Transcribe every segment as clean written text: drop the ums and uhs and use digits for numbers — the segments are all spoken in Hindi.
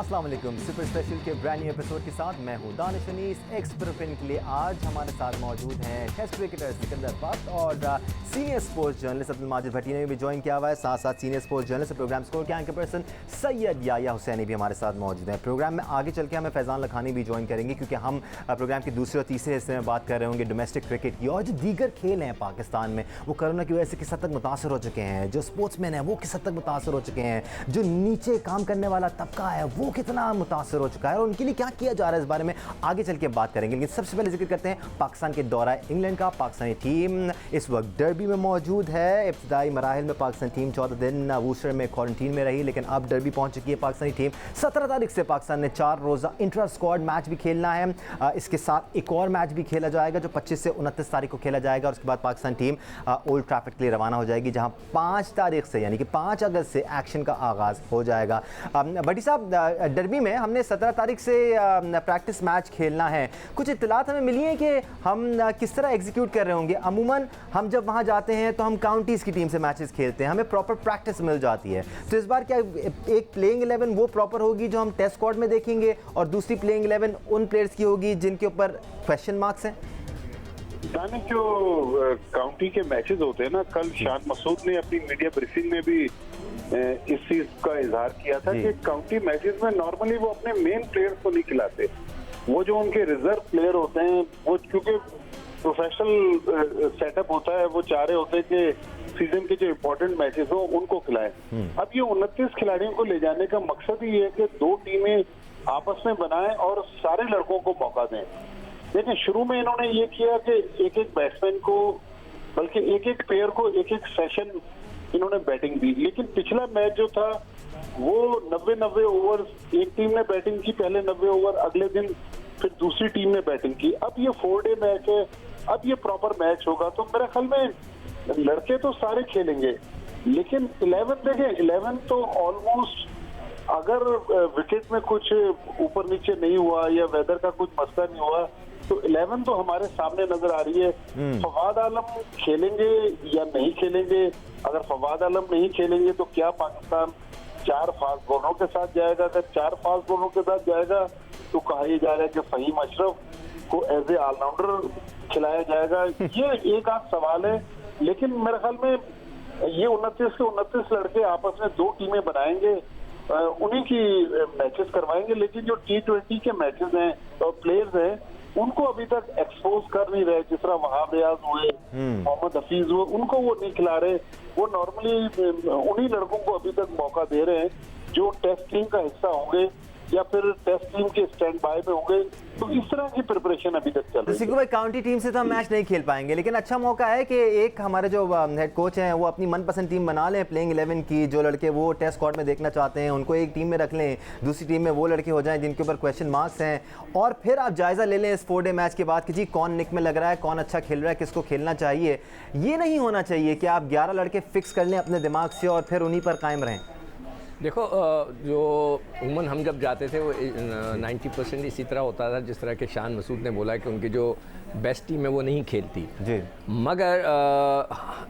अस्सलाम वालेकुम। सुपर स्पेशल के ब्रांड न्यू एपिसोड के साथ मैं हूं दानिश अनीस। एक्सपेरिमेंट के लिए आज हमारे साथ मौजूद हैं टेस्ट क्रिकेटर सिकंदर बख्त और senior sports journalist Abdul Majid Bhatti ने भी ज्वाइन किया हुआ है। साथ साथ senior sports journalist program score के एंकर पर्सन सैयद याया हुसैनी भी हमारे साथ मौजूद हैं। प्रोग्राम में आगे चल के हमें फैज़ान लखानी भी ज्वाइन करेंगे क्योंकि हम प्रोग्राम के दूसरे और तीसरे हिस्से में बात कर रहे होंगे डोमेस्टिक क्रिकेट की और जो दीगर खेल हैं पाकिस्तान में वो कोरोना की वजह से किस हद तक मुतासर हो चुके हैं। जो स्पोर्ट्समैन हैं वो किस हद तक मुतासर हो चुके हैं, जो नीचे काम करने वाला तबका है वो कितना मुतासर हो चुका है और उनके लिए क्या किया जा रहा है, इस बारे में आगे चल के बात करेंगे। लेकिन सबसे पहले जिक्र करते हैं पाकिस्तान के दौरा इंग्लैंड का। पाकिस्तानी टीम इस वक्त डर्बी में मौजूद है। इब्तिदाई मराहिल में पाकिस्तानी टीम 14 दिन वूस्टर में क्वारंटीन में रही, लेकिन अब डर्बी पहुंच चुकी है पाकिस्तानी टीम। 17 तारीख से पाकिस्तान ने 4 रोज़ा इंट्रा स्क्वाड मैच भी खेलना है। इसके साथ एक और मैच भी खेला जाएगा जो 25 से 29 तारीख को खेला जाएगा और उसके बाद पाकिस्तान टीम ओल्ड ट्रैफर्ड के लिए रवाना हो जाएगी, जहां 5 तारीख से यानी कि 5 अगस्त से एक्शन का आगाज़ हो जाएगा। भट्टी साहब, डर्बी में हमने 17 तारीख से प्रैक्टिस मैच खेलना है। कुछ इत्तलात हमें मिली हैं कि हम किस तरह एग्जीक्यूट कर रहे होंगे। अमूमन हम जब वहाँ जाते हैं तो हम काउंटीज़ की टीम से मैचेस खेलते हैं, हमें प्रॉपर प्रैक्टिस मिल जाती है। तो इस बार क्या एक प्लेइंग 11 वो प्रॉपर होगी जो हम टेस्ट स्क्वाड में देखेंगे और दूसरी प्लेइंग 11 उन प्लेयर्स की होगी जिनके ऊपर क्वेश्चन मार्क्स हैं? दानिश, जो काउंटी के मैचेस होते हैं ना, कल शान मसूद ने अपनी मीडिया ब्रीफिंग में भी इस चीज का इजहार किया था कि काउंटी मैचेस में नॉर्मली वो अपने मेन प्लेयर्स को नहीं खिलाते। वो जो उनके रिजर्व प्लेयर होते हैं वो क्योंकि प्रोफेशनल सेटअप होता है, वो चाह रहे होते हैं कि सीजन के जो इम्पोर्टेंट मैचेस हो उनको खिलाएं। अब ये 29 खिलाड़ियों को ले जाने का मकसद ही है कि 2 टीमें आपस में बनाएं और सारे लड़कों को मौका दें। देखिए, शुरू में इन्होंने ये किया कि एक एक बैट्समैन को, बल्कि एक एक प्लेयर को एक एक सेशन इन्होंने बैटिंग दी। लेकिन पिछला मैच जो था वो 90 ओवर एक टीम ने बैटिंग की, पहले 90 ओवर, अगले दिन फिर दूसरी टीम ने बैटिंग की। अब ये 4 डे मैच है, अब ये प्रॉपर मैच होगा तो मेरे ख्याल में लड़के तो सारे खेलेंगे, लेकिन 11 देखें, 11 तो ऑलमोस्ट, अगर विकेट में कुछ ऊपर नीचे नहीं हुआ या वेदर का कुछ मसला नहीं हुआ तो 11 तो हमारे सामने नजर आ रही है। फवाद आलम खेलेंगे या नहीं खेलेंगे? अगर फवाद आलम नहीं खेलेंगे तो क्या पाकिस्तान 4 फास्ट बॉलरों के साथ जाएगा? अगर 4 फास्ट बॉलरों के साथ जाएगा तो कहा यह जा रहा है कि फहीम अशरफ को एज ए ऑलराउंडर खिलाया जाएगा। ये एक आध सवाल है, लेकिन मेरे ख्याल में ये 29 के 29 लड़के आपस में 2 टीमें बनाएंगे, उन्हीं की मैचेस करवाएंगे। लेकिन जो T20 के मैचेस हैं और प्लेयर्स हैं उनको अभी तक एक्सपोज कर नहीं रहे, जिस तरह वहाब रियाज हुए, मोहम्मद हफीज हुए, उनको वो नहीं खिला रहे। वो नॉर्मली उन्हीं लड़कों को अभी तक मौका दे रहे हैं जो टेस्ट टीम का हिस्सा होंगे या फिर टेस्ट टीम के स्टैंड बाय में होंगे। तो इस तरह की प्रिपरेशन अभी तक चल रही है। भाई, काउंटी टीम से तो हम मैच नहीं खेल पाएंगे, लेकिन अच्छा मौका है कि एक हमारे जो हेड कोच हैं वो अपनी मनपसंद टीम बना लें प्लेइंग 11 की। जो लड़के वो टेस्ट स्क्वाड में देखना चाहते हैं उनको एक टीम में रख लें, दूसरी टीम में वो लड़के हो जाएं जिनके ऊपर क्वेश्चन मार्क्स हैं, और फिर आप जायज़ा ले लें इस 4 डे मैच के बाद कि जी कौन निक में लग रहा है, कौन अच्छा खेल रहा है, किसको खेलना चाहिए। ये नहीं होना चाहिए कि आप 11 लड़के फिक्स कर लें अपने दिमाग से और फिर उन्हीं पर कायम रहें। देखो, जो उमन हम जब जाते थे वो 90% इसी तरह होता था जिस तरह के शान मसूद ने बोला कि उनकी जो बेस्ट टीम है वो नहीं खेलती जी। मगर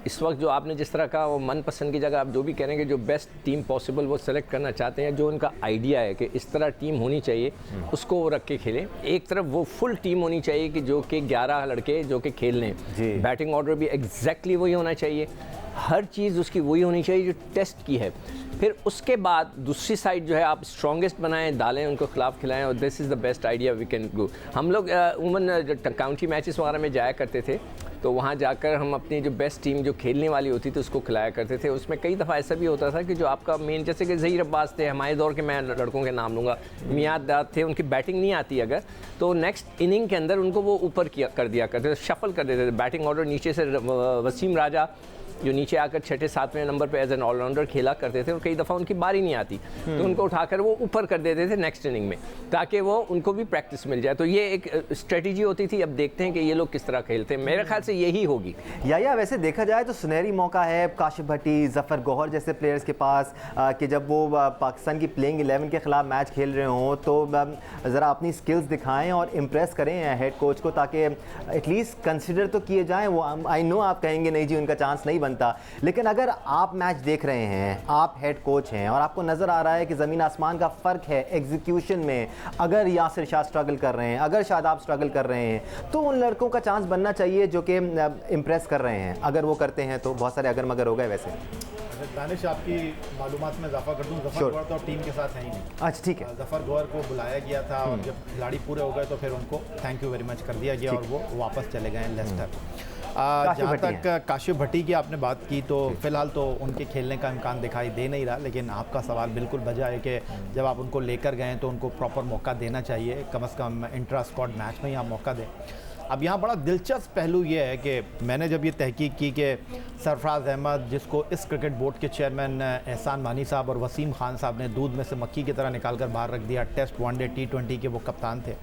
इस वक्त जो आपने जिस तरह का वो मनपसंद की जगह आप जो भी करेंगे, जो बेस्ट टीम पॉसिबल वो सेलेक्ट करना चाहते हैं, जो उनका आइडिया है कि इस तरह टीम होनी चाहिए उसको वो रख के खेलें। एक तरफ वो फुल टीम होनी चाहिए कि जो कि 11 लड़के जो कि खेल लें, बैटिंग ऑर्डर भी एग्जैक्टली वही होना चाहिए, हर चीज़ उसकी वही होनी चाहिए जो टेस्ट की है। फिर उसके बाद दूसरी साइड जो है आप स्ट्रॉन्गेस्ट बनाएं, डालें, उनको खिलाफ खिलाएं, और this is the best idea we can go. हम लोग उमन काउंटी मैचेस वगैरह में जाया करते थे तो वहाँ जाकर हम अपनी जो बेस्ट टीम जो खेलने वाली होती थी उसको खिलाया करते थे। उसमें कई दफ़ा ऐसा भी होता था कि जो आपका मेन, जैसे कि ज़हीर अब्बास थे हमारे दौर के, मैं लड़कों के नाम लूँगा, मियाद दाद थे, उनकी बैटिंग नहीं आती अगर तो नेक्स्ट इनिंग के अंदर उनको वो ऊपर कर दिया करते थे, शफल कर देते थे। बैटिंग ऑर्डर नीचे से वसीम राजा जो नीचे आकर 6, 7वें नंबर पे एज एन ऑलराउंडर खेला करते थे और कई दफ़ा उनकी बारी नहीं आती तो उनको उठाकर वो ऊपर कर देते थे नेक्स्ट इनिंग में, ताकि वो उनको भी प्रैक्टिस मिल जाए। तो ये एक स्ट्रेटजी होती थी। अब देखते हैं कि ये लोग किस तरह खेलते हैं, मेरे ख्याल से यही होगी। या वैसे देखा जाए तो सुनहरी मौका है काशिफ भट्टी, जफ़र गौहर जैसे प्लेयर्स के पास कि जब वो पाकिस्तान की प्लेइंग 11 के ख़िलाफ़ मैच खेल रहे हों तो ज़रा अपनी स्किल्स दिखाएं और इम्प्रेस करें हेड कोच को, ताकि एटलीस्ट कंसिडर तो किए जाएँ। वो आई नो आप कहेंगे नहीं जी उनका चांस नहीं बनता। लेकिन अगर आप मैच देख रहे हैं, आप हेड कोच हैं और आपको नज़र आ रहा है कि ज़मीन आसमान का फ़र्क है एग्जीक्यूशन में, अगर यासिर शाह स्ट्रगल कर रहे हैं, अगर शादाब स्ट्रगल कर रहे हैं, तो उन लड़कों का चांस बनना चाहिए जो कि इम्प्रेस कर रहे हैं। अगर वो करते हैं तो बहुत सारे अगर मगर हो गए। वैसे दानिश, आपकी मालूमात में इजाफा कर दूं, जफर गौहर तो टीम के साथ है ही नहीं। अच्छा, ठीक है। जफर गौहर को बुलाया गया था और जब खिलाड़ी पूरे हो गए तो फिर उनको थैंक यू वेरी मच कर दिया गया और वो वापस चले गए लेस्टर। जहाँ तक काशिफ भट्टी की आपने बात की, तो फिलहाल तो उनके खेलने का इम्कान दिखाई दे नहीं रहा, लेकिन आपका सवाल बिल्कुल बजा है कि जब आप उनको लेकर गए तो उनको प्रॉपर मौका देना चाहिए, कम से कम इंट्रा स्क्वाड मैच में ही आप मौका दें। अब यहाँ बड़ा दिलचस्प पहलू ये है कि मैंने जब ये तहकीक की कि सरफराज अहमद, जिसको इस क्रिकेट बोर्ड के चेयरमैन एहसान मानी साहब और वसीम खान साहब ने दूध में से मक्खी की तरह निकाल कर बाहर रख दिया, टेस्ट, वनडे, T20 के वो कप्तान थे,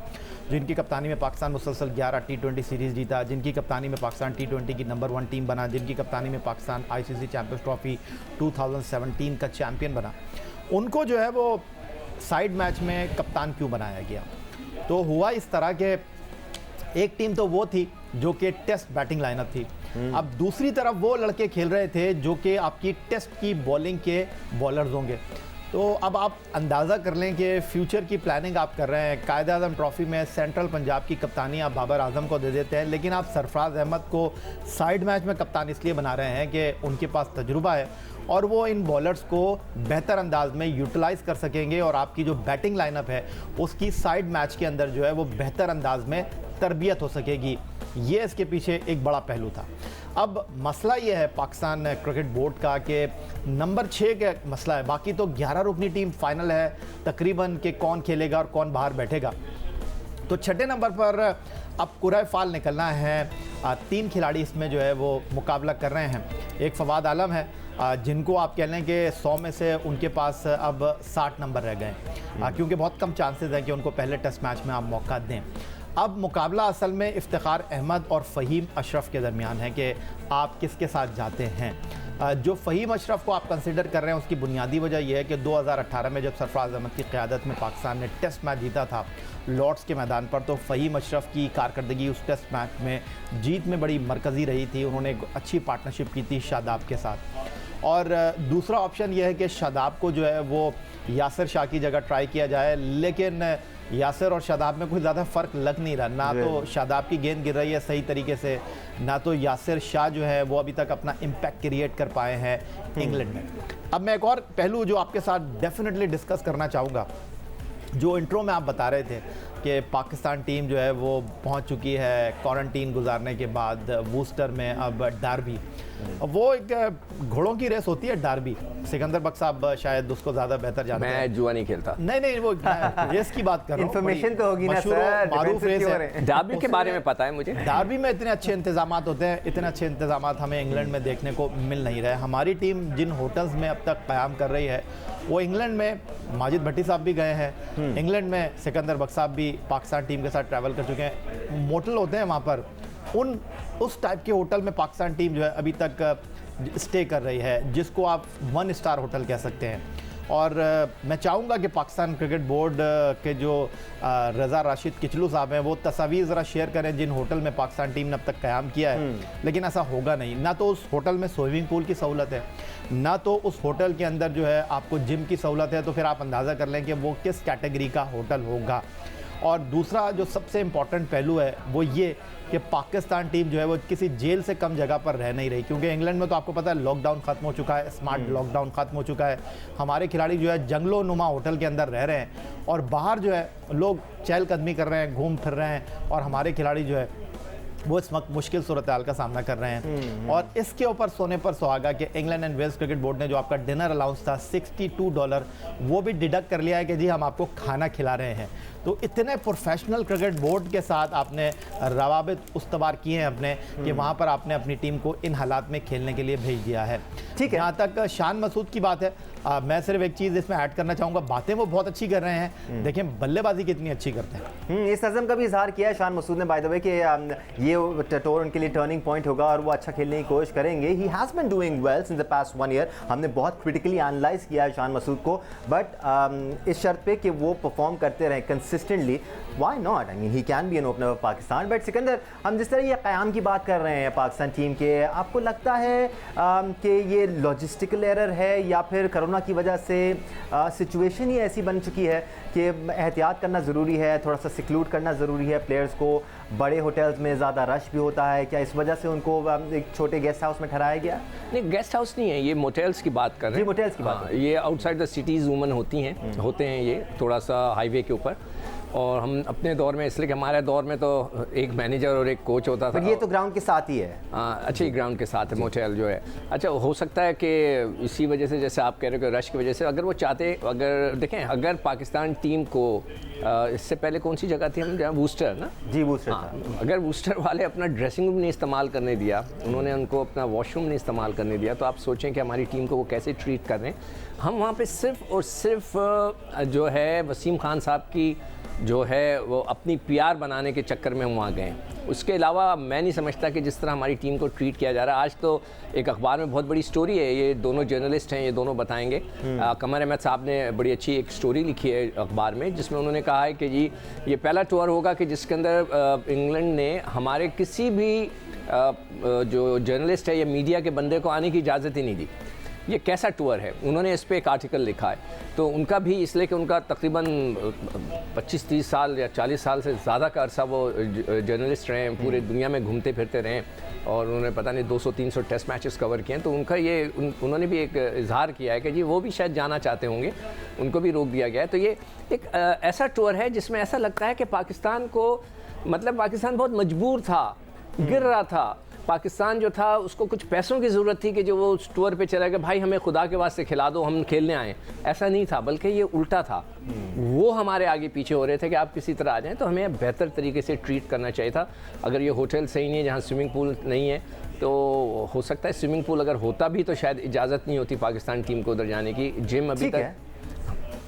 जिनकी कप्तानी में पाकिस्तान मुसलसल 11 T20 सीरीज़ जीता, जिनकी कप्तानी में पाकिस्तान T20 की नंबर 1 टीम बना, जिनकी कप्तानी में पाकिस्तान ICC चैम्पियंस ट्रॉफी 2017 का चैम्पियन बना, उनको जो है वो साइड मैच में कप्तान क्यों बनाया गया? तो हुआ इस तरह के, एक टीम तो वो थी जो कि टेस्ट बैटिंग लाइनअप थी, अब दूसरी तरफ वो लड़के खेल रहे थे जो कि आपकी टेस्ट की बॉलिंग के बॉलर्स होंगे। तो अब आप अंदाज़ा कर लें कि फ्यूचर की प्लानिंग आप कर रहे हैं। कायद आज़म ट्रॉफ़ी में सेंट्रल पंजाब की कप्तानी आप बाबर आजम को दे देते हैं, लेकिन आप सरफराज अहमद को साइड मैच में कप्तान इसलिए बना रहे हैं कि उनके पास तजुर्बा है और वो इन बॉलर्स को बेहतर अंदाज में यूटिलाइज़ कर सकेंगे और आपकी जो बैटिंग लाइनअप है उसकी साइड मैच के अंदर जो है वो बेहतर अंदाज में तरबियत हो सकेगी। ये इसके पीछे एक बड़ा पहलू था। अब मसला ये है पाकिस्तान क्रिकेट बोर्ड का कि नंबर 6 का मसला है, बाकी तो 11 रुकनी टीम फाइनल है तकरीबन कि कौन खेलेगा और कौन बाहर बैठेगा। तो छठे नंबर पर अब कुरए फाल निकलना है। 3 खिलाड़ी इसमें जो है वो मुकाबला कर रहे हैं। एक फवाद आलम है जिनको आप कह लें कि 100 में से उनके पास अब 60 नंबर रह गए, क्योंकि बहुत कम चांसेस हैं कि उनको पहले टेस्ट मैच में आप मौका दें। अब मुकाबला असल में इफ्तिखार अहमद और फ़हीम अशरफ के दरमियान है कि आप किसके साथ जाते हैं। जो फ़हीम अशरफ को आप कंसिडर कर रहे हैं उसकी बुनियादी वजह यह है कि 2018 में जब सरफराज अहमद की क़यादत में पाकिस्तान ने टेस्ट मैच जीता था लॉर्ड्स के मैदान पर, तो फ़हीम अशरफ की कारकर्दगी उस टेस्ट मैच में जीत में बड़ी मरकज़ी रही थी। उन्होंने एक अच्छी पार्टनरशिप की थी शादाब के साथ। और दूसरा ऑप्शन यह है कि शादाब को जो है वो यासिर शाह की जगह ट्राई किया जाए, लेकिन यासिर और शादाब में कोई ज़्यादा फ़र्क लग नहीं रहा। ना तो शादाब की गेंद गिर रही है सही तरीके से, ना तो यासिर शाह जो है वो अभी तक अपना इम्पैक्ट क्रिएट कर पाए हैं इंग्लैंड में। अब मैं एक और पहलू जो आपके साथ डेफिनेटली डिस्कस करना चाहूँगा, जो इंट्रो में आप बता रहे थे कि पाकिस्तान टीम जो है वो पहुंच चुकी है क्वारंटीन गुजारने के बाद वूस्टर में अब डार्बी। वो एक घोड़ों की रेस होती है डार्बी, सिकंदर बख्श साहब शायद उसको ज़्यादा बेहतर जानते हैं। मैं जुआ नहीं खेलता। नहीं वो रेस की बात कर रहा हूँ। इन्फॉर्मेशन तो होगी ना सर, मारूफ रेस है। डार्बी के बारे में पता है मुझे। डार्बी में इतने अच्छे इंतजाम होते हैं, इतने अच्छे इंतजाम हमें इंग्लैंड में देखने को मिल नहीं रहे। हमारी टीम जिन होटल्स में अब तक क़याम कर रही है वो इंग्लैंड में माजिद भट्टी साहब भी गए हैं, इंग्लैंड में सिकंदर बख्श साहब भी पाकिस्तान टीम के साथ ट्रैवल कर चुके हैं। मोटल होते हैं वहाँ पर, उस टाइप के होटल में पाकिस्तान टीम जो है अभी तक स्टे कर रही है, जिसको आप 1 स्टार होटल कह सकते हैं। और मैं चाहूँगा कि पाकिस्तान क्रिकेट बोर्ड के जो रज़ा राशिद किचलू साहब हैं वो तस्वीर ज़रा शेयर करें जिन होटल में पाकिस्तान टीम ने अब तक क़याम किया है। लेकिन ऐसा होगा नहीं, ना तो उस होटल में स्विमिंग पूल की सहूलत है, ना तो उस होटल के अंदर जो है आपको जिम की सहूलत है। तो फिर आप अंदाज़ा कर लें कि वो किस कैटेगरी का होटल होगा। और दूसरा जो सबसे इम्पॉर्टेंट पहलू है वो ये कि पाकिस्तान टीम जो है वो किसी जेल से कम जगह पर रह नहीं रही, क्योंकि इंग्लैंड में तो आपको पता है लॉकडाउन ख़त्म हो चुका है, स्मार्ट लॉकडाउन ख़त्म हो चुका है। हमारे खिलाड़ी जो है जंगलों नुमा होटल के अंदर रह रहे हैं और बाहर जो है लोग चहलकदमी कर रहे हैं, घूम फिर रहे हैं, और हमारे खिलाड़ी जो है वो इस वक्त मुश्किल सूरत हाल का सामना कर रहे हैं। और इसके ऊपर सोने पर सुहागा कि England and Wales cricket board ने जो आपका डिनर अलाउंस था $62 वो भी डिडक्ट कर लिया है कि जी हम आपको खाना खिला रहे हैं। तो इतने प्रोफेशनल क्रिकेट बोर्ड के साथ आपने रवाबित उस्तवार किए हैं अपने, कि वहाँ पर आपने अपनी टीम को इन हालात में खेलने के लिए भेज दिया है। ठीक है। जहाँ तक शान मसूद की बात है, मैं सिर्फ एक चीज़ इसमें ऐड करना चाहूँगा, बातें वो बहुत अच्छी कर रहे हैं, देखें बल्लेबाजी कितनी अच्छी करते हैं। इस अज़म का भी इजहार किया है शान मसूद ने बाय द वे कि ये टूर उनके लिए टर्निंग पॉइंट होगा और वो अच्छा खेलने की कोशिश करेंगे। He has been doing well since the past 1 year. हमने बहुत क्रिटिकली एनालाइज किया है शान मसूद को, बट इस शर्त पे कि वो परफॉर्म करते रहें consistently, why not? I mean he can be an opener of Pakistan. But Sikandar, हम जिस तरह ये क़याम की बात कर रहे हैं पाकिस्तान टीम के, आपको लगता है कि ये लॉजिस्टिकल एरर है या फिर कोरोना की वजह से सिचुएशन ही ऐसी बन चुकी है कि एहतियात करना ज़रूरी है, थोड़ा सा सिक्लूड करना ज़रूरी है प्लेयर्स को, बड़े होटल्स में ज़्यादा रश भी होता है, क्या इस वजह से उनको एक छोटे गेस्ट हाउस में ठहराया गया? नहीं, गेस्ट हाउस नहीं है, ये मोटेल्स की बात कर रहे हैं। जी, मोटेल्स की बात। हाँ, ये आउटसाइड द सिटीज़ वूमन होते हैं ये थोड़ा सा हाईवे के ऊपर। और हम अपने दौर में, इसलिए कि हमारे दौर में तो एक मैनेजर और एक कोच होता था। पर ये तो ग्राउंड के साथ ही है। अच्छा, ही ग्राउंड के साथ है मोटेल जो है। अच्छा, हो सकता है कि इसी वजह से, जैसे आप कह रहे हो कि रश की वजह से, अगर वो चाहते, अगर देखें, अगर पाकिस्तान टीम को इससे पहले कौन सी जगह थी हम जहाँ, वूस्टर ना? जी, वूस्टर। हाँ, अगर वूस्टर वाले अपना ड्रेसिंग रूम नहीं इस्तेमाल करने दिया, उन्होंने उनको अपना वॉशरूम नहीं इस्तेमाल करने दिया, तो आप सोचें कि हमारी टीम को वो कैसे ट्रीट कर रहे हैं। हम वहाँ पे सिर्फ और सिर्फ जो है वसीम खान साहब की जो है वो अपनी पीआर बनाने के चक्कर में हम वहाँ गए। उसके अलावा मैं नहीं समझता कि जिस तरह हमारी टीम को ट्रीट किया जा रहा है। आज तो एक अखबार में बहुत बड़ी स्टोरी है, ये दोनों जर्नलिस्ट हैं, ये दोनों बताएंगे। कमर अहमद साहब ने बड़ी अच्छी एक स्टोरी लिखी है अखबार में, जिसमें उन्होंने कहा है कि जी ये पहला टूर होगा कि जिसके अंदर इंग्लैंड ने हमारे किसी भी जो जर्नलिस्ट है या मीडिया के बंदे को आने की इजाज़त ही नहीं दी। ये कैसा टूर है? उन्होंने इस पर एक आर्टिकल लिखा है। तो उनका भी इसलिए कि उनका तकरीबन 25-30 साल या 40 साल से ज़्यादा का अरसा वो जर्नलिस्ट रहे हैं, पूरे दुनिया में घूमते फिरते रहे और उन्होंने पता नहीं 200-300 टेस्ट मैचेस कवर किए हैं। तो उनका ये उन्होंने भी एक इजहार किया है कि जी वो भी शायद जाना चाहते होंगे, उनको भी रोक दिया गया है। तो ये एक ऐसा टूर है जिसमें ऐसा लगता है कि पाकिस्तान को, मतलब पाकिस्तान बहुत मजबूर था, गिर रहा था। पाकिस्तान जो था उसको कुछ पैसों की ज़रूरत थी कि जो वो उस टूर पे चला गया, भाई हमें खुदा के वास्ते खिला दो, हम खेलने आए। ऐसा नहीं था, बल्कि ये उल्टा था। वो हमारे आगे पीछे हो रहे थे कि आप किसी तरह आ जाएं, तो हमें बेहतर तरीके से ट्रीट करना चाहिए था। अगर ये होटल सही नहीं है, जहाँ स्विमिंग पूल नहीं है, तो हो सकता है स्विमिंग पूल अगर होता भी तो शायद इजाज़त नहीं होती पाकिस्तान टीम को उधर जाने की। जिम अभी तक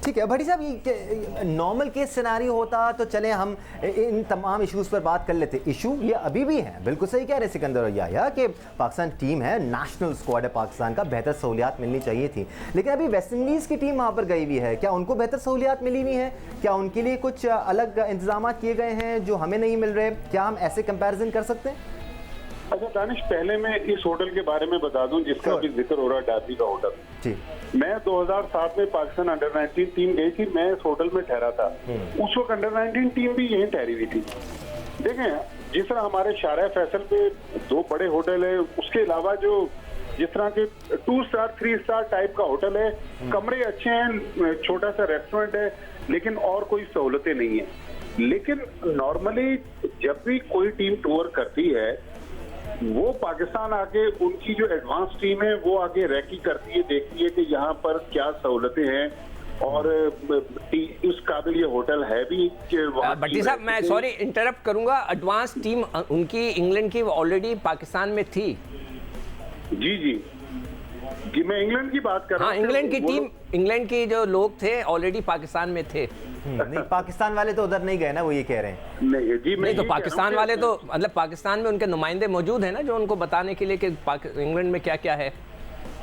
ठीक है। भट्टी साहब, ये नॉर्मल केस सिनारियो होता तो चले हम इन तमाम इश्यूज़ पर बात कर लेते। इशू ये अभी भी है, बिल्कुल सही कह रहे सिकंदर और याया कि पाकिस्तान टीम है, नेशनल स्क्वाड है पाकिस्तान का, बेहतर सहूलियात मिलनी चाहिए थी। लेकिन अभी वेस्ट इंडीज़ की टीम वहाँ पर गई हुई है, क्या उनको बेहतर सहूलियात मिली नहीं है? क्या उनके लिए कुछ अलग इंतजाम किए गए हैं जो हमें नहीं मिल रहे? क्या हम ऐसे कंपेरिजन कर सकते हैं? अच्छा दानिश, पहले मैं इस होटल के बारे में बता दूं जिसका भी जिक्र हो रहा है, डाबी का होटल। जी। मैं 2007 में पाकिस्तान अंडर 19 टीम गई थी, मैं इस होटल में ठहरा था। उस वक्त अंडर 19 टीम भी यहीं ठहरी हुई थी। देखें, जिस तरह हमारे शारा फैसल पे 2 बड़े होटल है, उसके अलावा जो जिस तरह के 2 स्टार 3 स्टार टाइप का होटल है, कमरे अच्छे हैं, छोटा सा रेस्टोरेंट है, लेकिन और कोई सहूलतें नहीं है। लेकिन नॉर्मली जब भी कोई टीम टूर करती है, वो पाकिस्तान आके उनकी जो एडवांस टीम है वो आगे रैकी करती है, देखती है कि यहाँ पर क्या सहूलतें हैं और उस काबिल ये होटल है भी कि भट्टी साहब, मैं सॉरी इंटरप्ट करूंगा, एडवांस टीम उनकी इंग्लैंड की ऑलरेडी पाकिस्तान में थी। जी जी जी, मैं इंग्लैंड की बात कर रहा हूँ। हाँ, इंग्लैंड की टीम, इंग्लैंड के जो लोग थे ऑलरेडी पाकिस्तान में थे। नहीं, पाकिस्तान वाले तो उधर नहीं गए ना, वो ये कह रहे हैं। नहीं जी, नहीं तो पाकिस्तान वाले तो, मतलब पाकिस्तान में उनके नुमाइंदे मौजूद हैं ना, जो उनको बताने के लिए कि इंग्लैंड में क्या क्या है।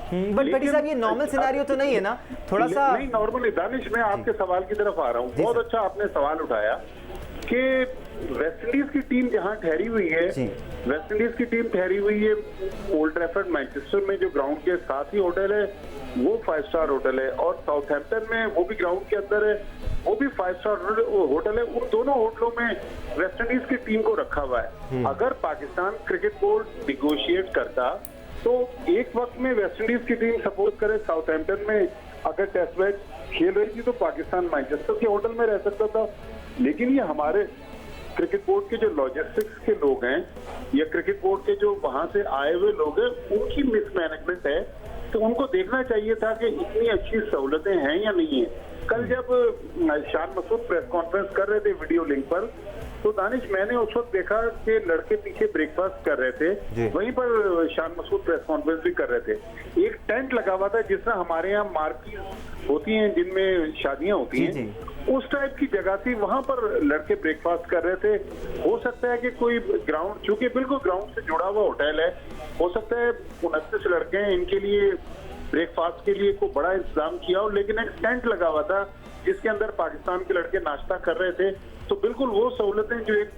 बट भट्टी साहब, ये नॉर्मल सिनेरियो तो नहीं है ना, थोड़ा सा नहीं नॉर्मली। दानिश, मैं आपके सवाल की तरफ आ रहा हूँ। बहुत अच्छा आपने सवाल उठाया कि वेस्ट इंडीज की टीम जहां ठहरी हुई है, वेस्ट इंडीज की टीम ठहरी हुई है ओल्ड ट्रैफर्ड मैनचेस्टर में, जो ग्राउंड के साथ ही होटल है, वो 5 स्टार होटल है, और साउथहैम्पटन में वो भी ग्राउंड के अंदर है, वो भी 5 स्टार होटल है। उन दोनों होटलों में वेस्ट इंडीज की टीम को रखा हुआ है। अगर पाकिस्तान क्रिकेट बोर्ड निगोशिएट करता तो एक वक्त में वेस्ट इंडीज की टीम सपोज करे साउथहैम्पटन में अगर टेस्ट मैच खेल रही थी, तो पाकिस्तान मैनचेस्टर के होटल में रह सकता था। लेकिन ये हमारे क्रिकेट बोर्ड के जो लॉजिस्टिक्स के लोग हैं या क्रिकेट बोर्ड के जो वहां से आए हुए लोग हैं, उनकी मिसमैनेजमेंट है। तो उनको देखना चाहिए था कि इतनी अच्छी सहूलतें हैं या नहीं है। कल जब शान मसूद प्रेस कॉन्फ्रेंस कर रहे थे वीडियो लिंक पर, तो दानिश मैंने उस वक्त देखा कि लड़के पीछे ब्रेकफास्ट कर रहे थे, वहीं पर शान मसूद प्रेस कॉन्फ्रेंस भी कर रहे थे। एक टेंट लगा हुआ था जिस तरह हमारे यहाँ मार्केट होती हैं जिनमें शादियां होती हैं, उस टाइप की जगह थी, वहां पर लड़के ब्रेकफास्ट कर रहे थे। हो सकता है कि कोई ग्राउंड, चूंकि बिल्कुल ग्राउंड से जुड़ा हुआ होटल है, हो सकता है 29 लड़के हैं, इनके लिए ब्रेकफास्ट के लिए कोई बड़ा इंतजाम किया हो, लेकिन एक टेंट लगा हुआ था जिसके अंदर पाकिस्तान के लड़के नाश्ता कर रहे थे। तो बिल्कुल वो सहूलतें जो एक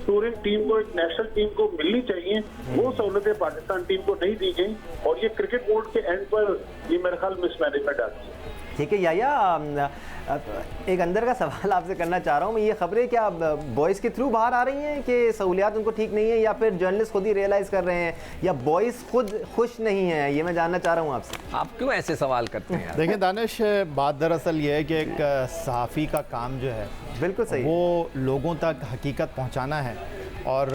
टूरिंग टीम को, एक नेशनल टीम को मिलनी चाहिए, वो सहूलतें पाकिस्तान टीम को नहीं दी गई, और ये क्रिकेट बोर्ड के एंड पर ये मेरे ख्याल मिसमैनेजमेंट आती है। ठीक है याया, एक अंदर का सवाल आपसे करना चाह रहा हूँ मैं, ये खबरें क्या बॉयज़ के थ्रू बाहर आ रही हैं कि सहूलियात उनको ठीक नहीं है, या फिर जर्नलिस्ट खुद ही रियलाइज़ कर रहे हैं, या बॉयज़ खुद खुश नहीं है? ये मैं जानना चाह रहा हूँ आपसे। आप क्यों ऐसे सवाल करते हैं? देखिए दानिश, बात दरअसल ये है कि एक सहाफ़ी का काम जो है बिल्कुल सही, वो लोगों तक हकीकत पहुँचाना है और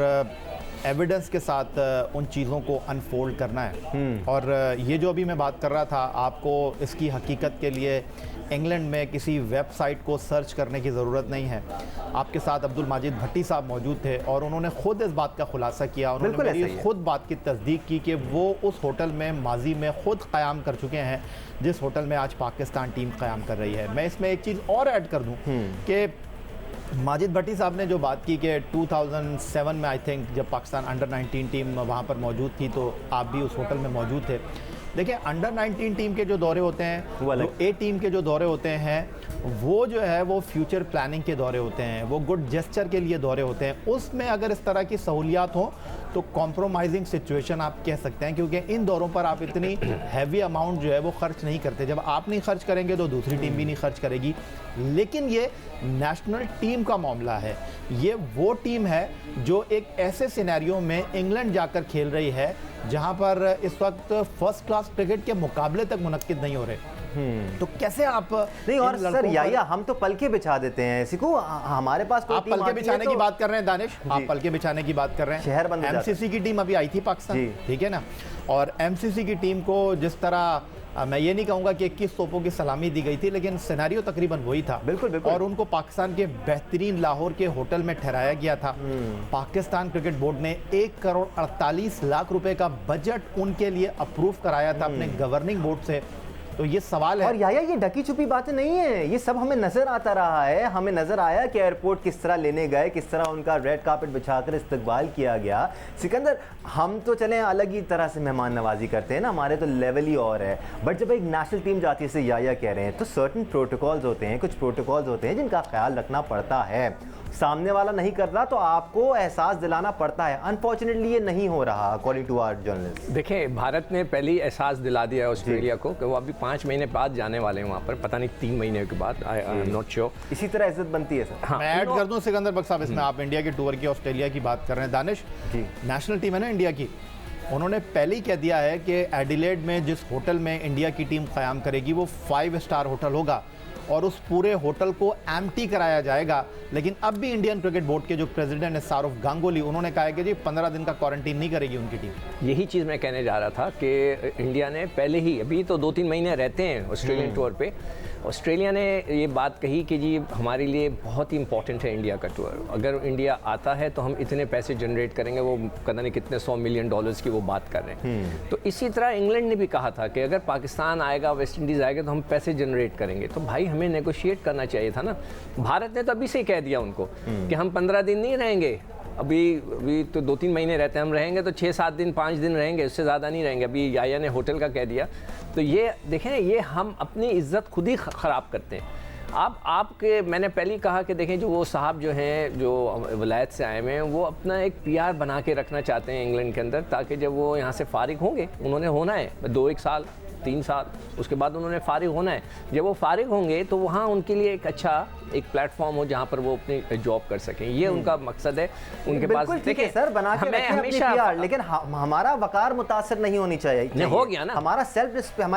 एविडेंस के साथ उन चीज़ों को अनफोल्ड करना है। और ये जो अभी मैं बात कर रहा था, आपको इसकी हकीकत के लिए इंग्लैंड में किसी वेबसाइट को सर्च करने की ज़रूरत नहीं है। आपके साथ अब्दुल माजिद भट्टी साहब मौजूद थे और उन्होंने खुद इस बात का खुलासा किया, उन्होंने मेरी खुद बात की तस्दीक की कि वो उस होटल में माजी में खुद क़याम कर चुके हैं जिस होटल में आज पाकिस्तान टीम क़याम कर रही है। मैं इसमें एक चीज़ और ऐड कर दूँ कि माजिद भट्टी साहब ने जो बात की कि 2007 में आई थिंक जब पाकिस्तान अंडर 19 टीम वहाँ पर मौजूद थी, तो आप भी उस होटल में मौजूद थे। देखिए, अंडर 19 टीम के जो दौरे होते हैं, जो ए टीम के जो दौरे होते हैं, वो जो है वो फ्यूचर प्लानिंग के दौरे होते हैं, वो गुड जेस्चर के लिए दौरे होते हैं। उसमें अगर इस तरह की सहूलियात हो तो कॉम्प्रोमाइजिंग सिचुएशन आप कह सकते हैं, क्योंकि इन दौरों पर आप इतनी हैवी अमाउंट जो है वो खर्च नहीं करते। जब आप नहीं खर्च करेंगे तो दूसरी टीम भी नहीं खर्च करेगी। लेकिन ये नेशनल टीम का मामला है, ये वो टीम है जो एक ऐसे सिनेरियो में इंग्लैंड जाकर खेल रही है जहां पर इस वक्त फर्स्ट क्लास क्रिकेट के मुकाबले तक मुनक्किद नहीं हो रहे। तो कैसे आप नहीं, और सर याया हम तो पलके बिछा देते हैं इसी को, हमारे पास आप पलके बिछाने की बात कर रहे हैं दानिश, आप पलके बिछाने की बात कर रहे हैं। शहर बंद, एमसीसी की टीम अभी आई थी पाकिस्तान, ठीक है ना, और एमसीसी की टीम को जिस तरह मैं ये नहीं कहूँगा कि 21 तोपों की सलामी दी गई थी, लेकिन सिनेरियो तकरीबन वही था। बिल्कुल। और उनको पाकिस्तान के बेहतरीन लाहौर के होटल में ठहराया गया था। पाकिस्तान क्रिकेट बोर्ड ने 1 करोड़ 48 लाख रुपए का बजट उनके लिए अप्रूव कराया था अपने गवर्निंग बोर्ड से। तो ये सवाल है, और याया ये ढकी छुपी बातें नहीं है, ये सब हमें नजर आता रहा है। हमें नजर आया कि एयरपोर्ट किस तरह लेने गए, किस तरह उनका रेड कार्पेट बिछाकर इस्तकबाल किया गया। सिकंदर, हम तो चले अलग ही तरह से मेहमान नवाजी करते हैं ना, हमारे तो लेवल ही और है, बट जब एक नेशनल टीम जाती है, जैसे याया कह रहे हैं, तो सर्टन प्रोटोकॉल्स होते हैं, कुछ प्रोटोकॉल्स होते हैं जिनका ख्याल रखना पड़ता है। सामने वाला नहीं कर रहा तो आपको एहसास दिलाना पड़ता है। अनफॉर्चुनेटली ये नहीं हो रहा अकॉर्डिंग टू आवर जर्नलिस्ट। देखिए, भारत ने पहले ही एहसास दिला दिया ऑस्ट्रेलिया को कि वो अभी 5 महीने बाद जाने वाले हैं वहाँ पर, पता नहीं 3 महीने के बाद, आई एम नॉट श्योर। इसी तरह इज्जत बनती है सर। हाँ, मैं ऐड कर दूं सिकंदर बख्श साहब इसमें, आप इंडिया के टूर की ऑस्ट्रेलिया की बात कर रहे हैं दानिश, नेशनल टीम है ना इंडिया की, उन्होंने पहले ही कह दिया है कि एडिलेड में जिस होटल में इंडिया की टीम क़याम करेगी वो 5 स्टार होटल होगा और उस पूरे होटल को एम्प्टी कराया जाएगा। लेकिन अब भी इंडियन क्रिकेट बोर्ड के जो प्रेसिडेंट है सौरव गांगुली, उन्होंने कहा है कि जी 15 दिन का क्वारंटीन नहीं करेगी उनकी टीम। यही चीज़ मैं कहने जा रहा था कि इंडिया ने पहले ही, अभी तो 2-3 महीने रहते हैं ऑस्ट्रेलियन टूर पे, ऑस्ट्रेलिया ने ये बात कही कि जी हमारे लिए बहुत ही इंपॉर्टेंट है इंडिया का टूर, अगर इंडिया आता है तो हम इतने पैसे जनरेट करेंगे, वो पता नहीं कितने $100 मिलियन की वो बात कर रहे हैं। तो इसी तरह इंग्लैंड ने भी कहा था कि अगर पाकिस्तान आएगा, वेस्ट इंडीज़ आएगा तो हम पैसे जनरेट करेंगे। तो भाई हमें नेगोशिएट करना चाहिए था ना। भारत ने तो अभी से ही कह दिया उनको कि हम 15 दिन नहीं रहेंगे, अभी तो 2-3 महीने रहते हैं, हम रहेंगे तो 6-7 दिन 5 दिन रहेंगे, उससे ज़्यादा नहीं रहेंगे। अभी याया ने होटल का कह दिया। तो ये देखें, ये हम अपनी इज्जत खुद ही ख़राब करते हैं। आपके मैंने पहले ही कहा कि देखें, जो वो साहब जो हैं, जो वलायत से आए हुए हैं, वो अपना एक PR बना के रखना चाहते हैं इंग्लैंड के अंदर, ताकि जब वो यहाँ से फारिग होंगे, उन्होंने होना है 2-1 साल 3 साल, उसके बाद उन्होंने फारिग होना है। जब वो फारिग होंगे तो वहाँ उनके लिए एक अच्छा एक प्लेटफॉर्म हो जहाँ पर वो अपनी जॉब कर सकें, ये उनका मकसद है उनके पास। देखिए सर, बना के रखें अपनी PR, लेकिन हमारा वकार मुतासर नहीं होनी चाहिए। हो गया ना, हमारी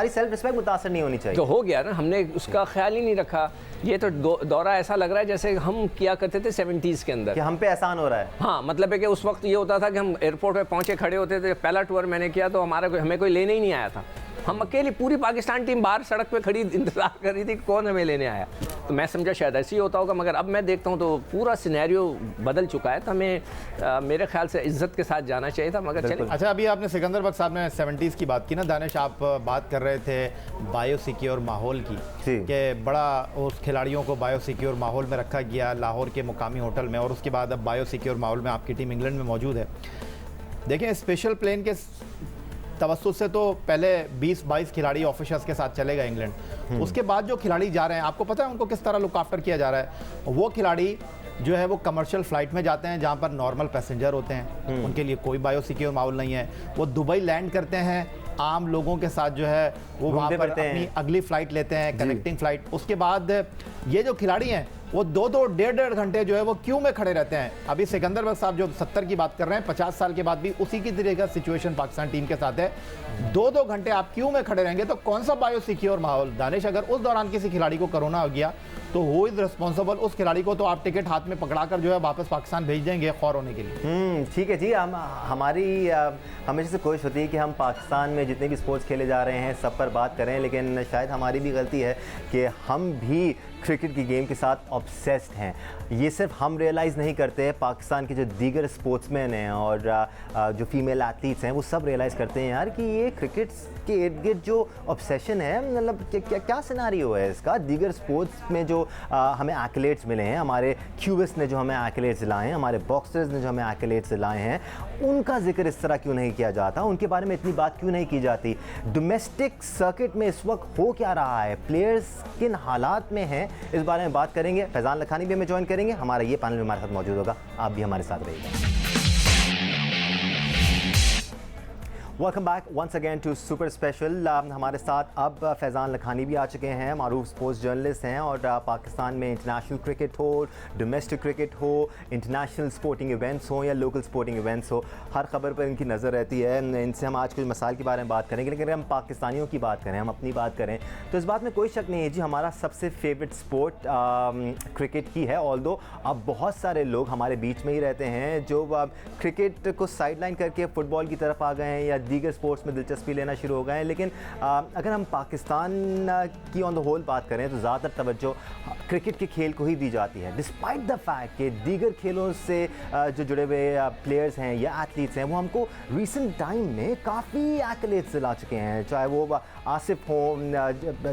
सेल्फ रिस्पेक्ट मुतासर नहीं होनी चाहिए। तो हो गया ना, हमने उसका ख्याल ही नहीं रखा। ये तो दौरा ऐसा लग रहा है जैसे हम किया करते थे 70s के अंदर, कि हम पे एहसान हो रहा है। हाँ, मतलब है कि उस वक्त ये होता था कि हम एयरपोर्ट पे पहुंचे, खड़े होते थे। पहला टूर मैंने किया तो हमें कोई लेने ही नहीं आया था। हम अकेली पूरी पाकिस्तान टीम बाहर सड़क पे खड़ी इंतजार कर रही थी कौन हमें लेने आया। तो मैं समझा शायद ऐसे ही होता होगा, मगर अब मैं देखता हूँ तो पूरा सिनेरियो बदल चुका है। तो हमें मेरे ख्याल से इज्जत के साथ जाना चाहिए था, मगर चलिए। अच्छा, अभी आपने सिकंदर बख्श साहब ने 70s की बात की ना दानिश, आप बात कर रहे थे बायो सिक्योर माहौल की कि बड़ा उस खिलाड़ियों को बायो सिक्योर माहौल में रखा गया लाहौर के मुकामी होटल में, और उसके बाद अब बायो सिक्योर माहौल में आपकी टीम इंग्लैंड में मौजूद है। देखें, स्पेशल प्लेन के तवस्सुत से तो पहले 20-22 खिलाड़ी ऑफिसर्स के साथ चलेगा इंग्लैंड, उसके बाद जो खिलाड़ी जा रहे हैं आपको पता है उनको किस तरह लुक आफ्टर किया जा रहा है। वो खिलाड़ी जो है वो कमर्शियल फ़्लाइट में जाते हैं जहाँ पर नॉर्मल पैसेंजर होते हैं, उनके लिए कोई बायो सिक्योर माहौल नहीं है। वो दुबई लैंड करते हैं, आम लोगों के साथ जो है वो वहाँ पर अपनी अगली फ़्लाइट लेते हैं, कनेक्टिंग फ़्लाइट। उसके बाद ये जो खिलाड़ी हैं वो 2-2, 1.5 घंटे जो है वो क्यू में खड़े रहते हैं। अभी सिकंदर बख्श साहब जो 70 की बात कर रहे हैं, 50 साल के बाद भी उसी की तरह का सिचुएशन पाकिस्तान टीम के साथ है। 2-2 घंटे आप क्यू में खड़े रहेंगे तो कौन सा बायो सिक्योर माहौल। दानिश, अगर उस दौरान किसी खिलाड़ी को कोरोना हो गया तो वो इज रिस्पॉन्सिबल, उस खिलाड़ी को तो आप टिकट हाथ में पकड़ाकर जो है वापस पाकिस्तान भेज देंगे खौर होने के लिए। ठीक है जी, हमारी हमेशा से कोशिश होती है कि हम पाकिस्तान में जितने भी स्पोर्ट्स खेले जा रहे हैं सब पर बात करें, लेकिन शायद हमारी भी गलती है कि हम भी क्रिकेट की गेम के साथ ऑब्सेस्ड हैं। ये सिर्फ हम रियलाइज़ नहीं करते, पाकिस्तान के जो दीगर स्पोर्ट्समैन हैं और जो फीमेल एथलीट्स हैं वो सब रियलाइज़ करते हैं यार कि ये क्रिकेट के इर्द गिर्द जो ऑब्सेशन है, मतलब क्या सिनारियो है इसका। दीगर स्पोर्ट्स में जो हमें एक्लेट्स मिले हैं, हमारे क्यूबिस्ट ने जो हमें एक्लेट्स दिलाए हैं, हमारे बॉक्सर्स ने जो हमें एक्लेट्स दिलाए हैं, उनका जिक्र इस तरह क्यों नहीं किया जाता, उनके बारे में इतनी बात क्यों नहीं की जाती। डोमेस्टिक सर्किट में इस वक्त हो क्या रहा है, प्लेयर्स किन हालात में हैं, इस बारे में बात करेंगे। फैज़ान लखानी भी हमें ज्वाइन करेंगे, हमारा ये पैनल हमारे साथ मौजूद होगा, आप भी हमारे साथ रहिएगा। Welcome back once again to super special. हमारे साथ अब फैज़ान लखानी भी आ चुके हैं, मारूफ स्पोर्ट्स जर्नलिस्ट हैं, और पाकिस्तान में इंटरनेशनल क्रिकेट हो, डोमेस्टिक क्रिकेट हो, इंटरनेशनल स्पोर्टिंग इवेंट्स हो या लोकल स्पोर्टिंग इवेंट्स हो, हर खबर पर इनकी नज़र रहती है। इनसे हम आज कुछ मसाइल के बारे में बात करेंगे, लेकिन अगर हम पाकिस्तानियों की बात करें, हम अपनी बात करें, तो इस बात में कोई शक नहीं है जी, हमारा सबसे फेवरेट स्पोर्ट क्रिकेट ही है। ऑल्दो अब बहुत सारे लोग हमारे बीच में ही रहते हैं जो क्रिकेट को साइडलाइन करके फ़ुटबॉल की तरफ आ गए हैं या दीगर स्पोर्ट्स में दिलचस्पी लेना शुरू हो गए हैं। लेकिन अगर हम पाकिस्तान की ऑन द होल बात करें तो ज़्यादातर तवज्जो क्रिकेट के खेल को ही दी जाती है, डिस्पाइट द फैक्ट कि दीगर खेलों से जो जुड़े हुए प्लेयर्स हैं या एथलीट्स हैं वो हमको रिसेंट टाइम में काफ़ी एक्लेट्स दिला चुके हैं, चाहे वो आसिफ हो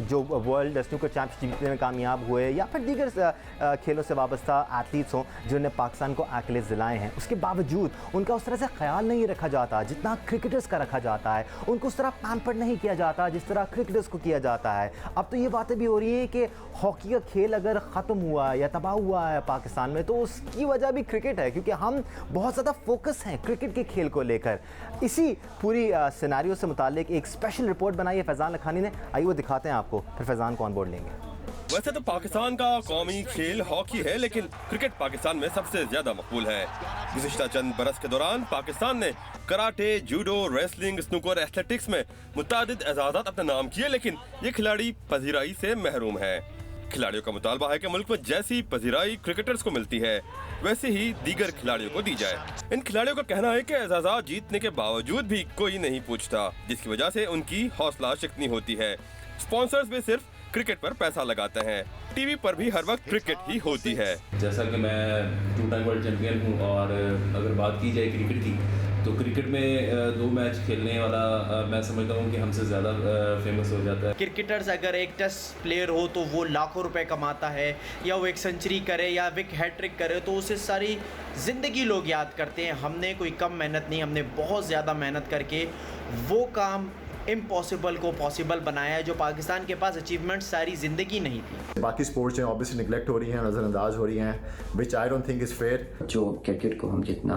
जो वर्ल्ड स्नूकर चैंपियनशिप जीतने में कामयाब हुए, या फिर दीगर खेलों से वाबस्ता एथलीट्स हों जिन्होंने पाकिस्तान को एक्लेट्स दिलाए हैं। उसके बावजूद उनका उस तरह से ख्याल नहीं रखा जाता जितना क्रिकेटर्स का रखा जाता है, उनको उस तरह पैम्पर्ड नहीं किया जाता जिस तरह क्रिकेटर्स को किया जाता है। अब तो ये बातें भी हो रही हैं कि हॉकी का खेल अगर ख़त्म हुआ या तबाह हुआ है पाकिस्तान में तो उसकी वजह भी क्रिकेट है, क्योंकि हम बहुत ज़्यादा फोकस हैं क्रिकेट के खेल को लेकर। इसी पूरी सिनारियो से मुतालिक एक स्पेशल रिपोर्ट बनाई है फैज़ान लखानी ने, आइए वो दिखाते हैं आपको, फिर फैज़ान को ऑन बोर्ड लेंगे। वैसे तो पाकिस्तान का कौमी खेल हॉकी है, लेकिन क्रिकेट पाकिस्तान में सबसे ज्यादा मकबूल है। गुज़िश्ता चंद बरस के दौरान पाकिस्तान ने karate, judo, wrestling, snooker, athletics में मुतादिद एजाज़ात अपने नाम किए, लेकिन ये खिलाड़ी पजीराई से महरूम है। खिलाड़ियों का मुतालबा है कि मुल्क में जैसी पजीराई क्रिकेटर्स को मिलती है वैसे ही दीगर खिलाड़ियों को दी जाए। इन खिलाड़ियों का कहना है कि एजाज़ात जीतने के बावजूद भी कोई नहीं पूछता, जिसकी वजह से उनकी हौसला शिकनी होती है। स्पॉन्सर्स भी सिर्फ क्रिकेट पर पैसा लगाते हैं, टीवी पर भी हर वक्त क्रिकेट ही होती है। जैसा कि मैं 2 टाइम वर्ल्ड चैंपियन हूँ, और अगर बात की जाए क्रिकेट की तो क्रिकेट में 2 मैच खेलने वाला मैं समझता हूँ कि हमसे ज़्यादा फेमस हो जाता है। क्रिकेटर्स अगर एक टेस्ट प्लेयर हो तो वो लाखों रुपए कमाता है, या वो एक सेंचुरी करे या एक हैट्रिक करे तो उसे सारी ज़िंदगी लोग याद करते हैं। हमने कोई कम मेहनत नहीं, हमने बहुत ज़्यादा मेहनत करके वो काम इम्पॉसिबल को पॉसिबल बनाया है जो पाकिस्तान के पास अचीवमेंट सारी ज़िंदगी नहीं थी। बाकी स्पोर्ट्स जो ऑब्वियसली निगलेक्ट हो रही हैं, नज़रअंदाज हो रही हैं, which I don't think is fair. जो क्रिकेट को हम जितना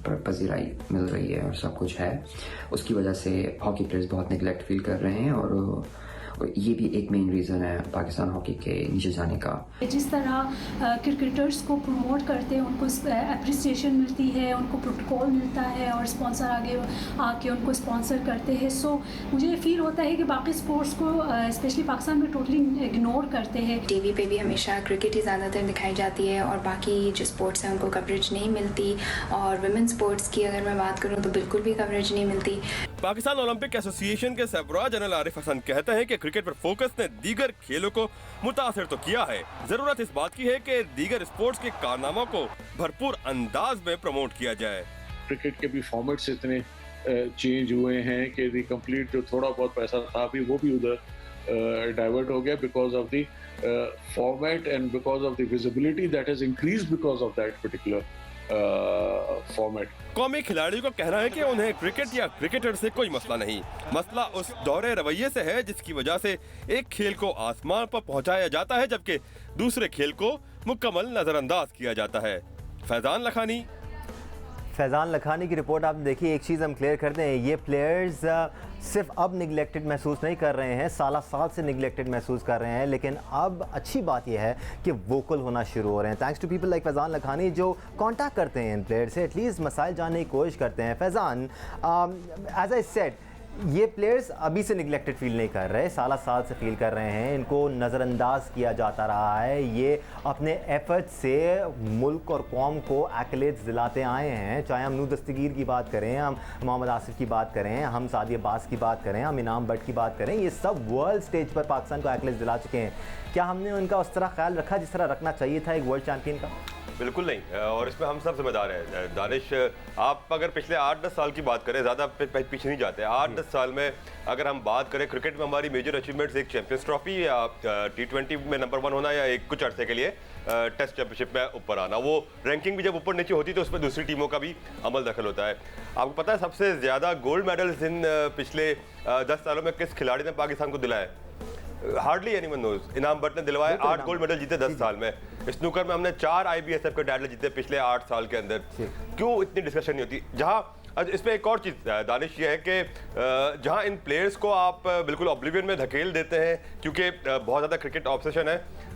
पजीराई मिल रही है और सब कुछ है, उसकी वजह से हॉकी प्लेयर्स बहुत निगलेक्ट फील कर रहे हैं, और ये भी एक मेन रीज़न है पाकिस्तान हॉकी के नीचे जाने का। जिस तरह क्रिकेटर्स को प्रमोट करते हैं उनको अप्रिसिएशन मिलती है, उनको प्रोटोकॉल मिलता है और स्पॉन्सर आगे आके उनको स्पॉन्सर करते हैं। सो मुझे फील होता है कि बाकी स्पोर्ट्स को स्पेशली पाकिस्तान में टोटली इग्नोर करते हैं। टीवी पे भी हमेशा क्रिकेट ही ज़्यादातर दिखाई जाती है और बाकी जो स्पोर्ट्स हैं उनको कवरेज नहीं मिलती, और वुमेन स्पोर्ट्स की अगर मैं बात करूँ तो बिल्कुल भी कवरेज नहीं मिलती। पाकिस्तान ओलंपिक एसोसिएशन के सरबराह जनरल आरिफ हसन कहते हैं कि क्रिकेट पर फोकस ने दीगर खेलों को मुतासिर तो किया है, जरूरत इस बात की है कि दीगर स्पोर्ट्स के कारनामों को भरपूर अंदाज में प्रमोट किया जाए। क्रिकेट के भी फॉर्मेट्स इतने चेंज हुए हैं कि कंप्लीट जो थोड़ा बहुत पैसा था अभी वो भी उधर डाइवर्ट हो गया because of the format and because of the visibility that has increased because of that particular format. कौमी खिलाड़ियों का कहना है कि उन्हें क्रिकेट या क्रिकेटर से कोई मसला नहीं, मसला उस दौरे रवैये से है जिसकी वजह से एक खेल को आसमान पर पहुंचाया जाता है जबकि दूसरे खेल को मुकम्मल नजरअंदाज किया जाता है। फैज़ान लखानी की रिपोर्ट आपने देखी। एक चीज़ हम क्लियर कर दें, ये प्लेयर्स सिर्फ अब निगलेक्टेड महसूस नहीं कर रहे हैं, साल से निगलेक्टेड महसूस कर रहे हैं, लेकिन अब अच्छी बात यह है कि वोकल होना शुरू हो रहे हैं thanks to people like Faizan Lakhani जो कांटेक्ट करते हैं इन प्लेयर से, एटलीस्ट मसाइल जानने की कोशिश करते हैं। फैज़ान, एज आई सेड, ये प्लेयर्स अभी से निगलेक्टेड फील नहीं कर रहे, साल से फील कर रहे हैं, इनको नज़रअंदाज किया जाता रहा है, ये अपने एफर्ट से मुल्क और कौम को एक्लेट्स दिलाते आए हैं, चाहे हम नूर दस्तगीर की बात करें, हम मोहम्मद आसिफ की बात करें, हम सादी अब्बास की बात करें, हम इनाम बट की बात करें, ये सब वर्ल्ड स्टेज पर पाकिस्तान को एक्लेट्स दिला चुके हैं। क्या हमने उनका उस तरह ख्याल रखा जिस तरह रखना चाहिए था एक वर्ल्ड चैम्पियन का? बिल्कुल नहीं, और इसमें हम सब जिम्मेदार हैं। दानिश, आप अगर पिछले 8-10 साल की बात करें, ज़्यादा पीछे नहीं जाते, 8-10 साल में अगर हम बात करें क्रिकेट में हमारी मेजर अचीवमेंट्स एक चैंपियंस ट्रॉफी या T20 में नंबर 1 होना या एक कुछ अरसे के लिए टेस्ट चैंपियनशिप में ऊपर आना, वो रैंकिंग भी जब ऊपर नीचे होती तो उसमें दूसरी टीमों का भी अमल दखल होता है। आपको पता है सबसे ज़्यादा गोल्ड मेडल्स इन पिछले 10 सालों में किस खिलाड़ी ने पाकिस्तान को दिलाया? Hardly anyone knows. Inam Butt ने दिलवाए, 8 गोल्ड मेडल जीते 10 साल में। स्नूकर में हमने 4 IBSF के टाइटल जीते पिछले 8 साल के अंदर। क्यों इतनी डिस्कशन नहीं होती? जहाँ इसमें एक और चीज़ दानिश ये है कि जहाँ इन प्लेयर्स को आप बिल्कुल ऑब्लिवियन में धकेल देते हैं क्योंकि बहुत ज़्यादा क्रिकेट ऑब्सेशन है,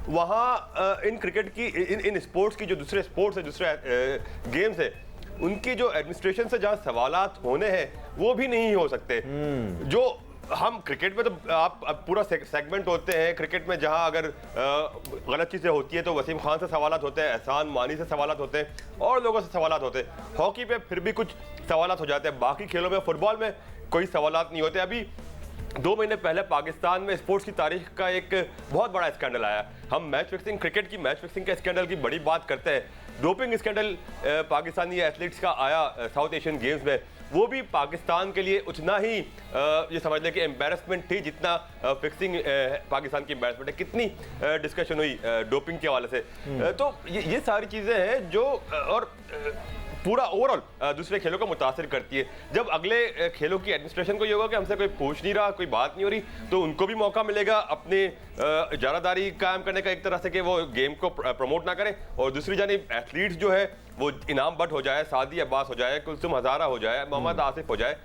वहाँ इन क्रिकेट की इन स्पोर्ट्स की जो दूसरे स्पोर्ट्स है, दूसरे गेम्स है, उनकी जो एडमिनिस्ट्रेशन से जहाँ सवालात होने हैं वो भी नहीं हो सकते। जो हम क्रिकेट में तो आप पूरा सेगमेंट होते हैं क्रिकेट में, जहां अगर गलत चीज़ें होती है तो वसीम खान से सवालात होते हैं, एहसान मानी से सवालात होते हैं और लोगों से सवालात होते हैं। हॉकी पे फिर भी कुछ सवालात हो जाते हैं, बाकी खेलों में, फुटबॉल में कोई सवालात नहीं होते। अभी 2 महीने पहले पाकिस्तान में स्पोर्ट्स की तारीख का एक बहुत बड़ा स्कैंडल आया। हम मैच फिक्सिंग, क्रिकेट की मैच फिक्सिंग के स्कैंडल की बड़ी बात करते हैं, डोपिंग स्कैंडल पाकिस्तानी एथलीट्स का आया साउथ एशियन गेम्स में, वो भी पाकिस्तान के लिए उतना ही ये समझ लें कि एम्बेरसमेंट थी जितना फिक्सिंग पाकिस्तान की एम्बेरसमेंट है। कितनी डिस्कशन हुई डोपिंग के हवाले से। तो ये सारी चीज़ें हैं जो और पूरा ओवरऑल दूसरे खेलों को मुतासिर करती है। जब अगले खेलों की एडमिनिस्ट्रेशन को ये होगा कि हमसे कोई पूछ नहीं रहा, कोई बात नहीं हो रही, तो उनको भी मौका मिलेगा अपने इजारादारी कायम करने का, एक तरह से कि वो गेम को प्रमोट ना करें। और दूसरी जानिब एथलीट्स जो है वो इनाम बट हो जाए, सादी अब्बास हो जाए, कुलसुम हज़ारा हो जाए, मोहम्मद आसिफ हो जाए,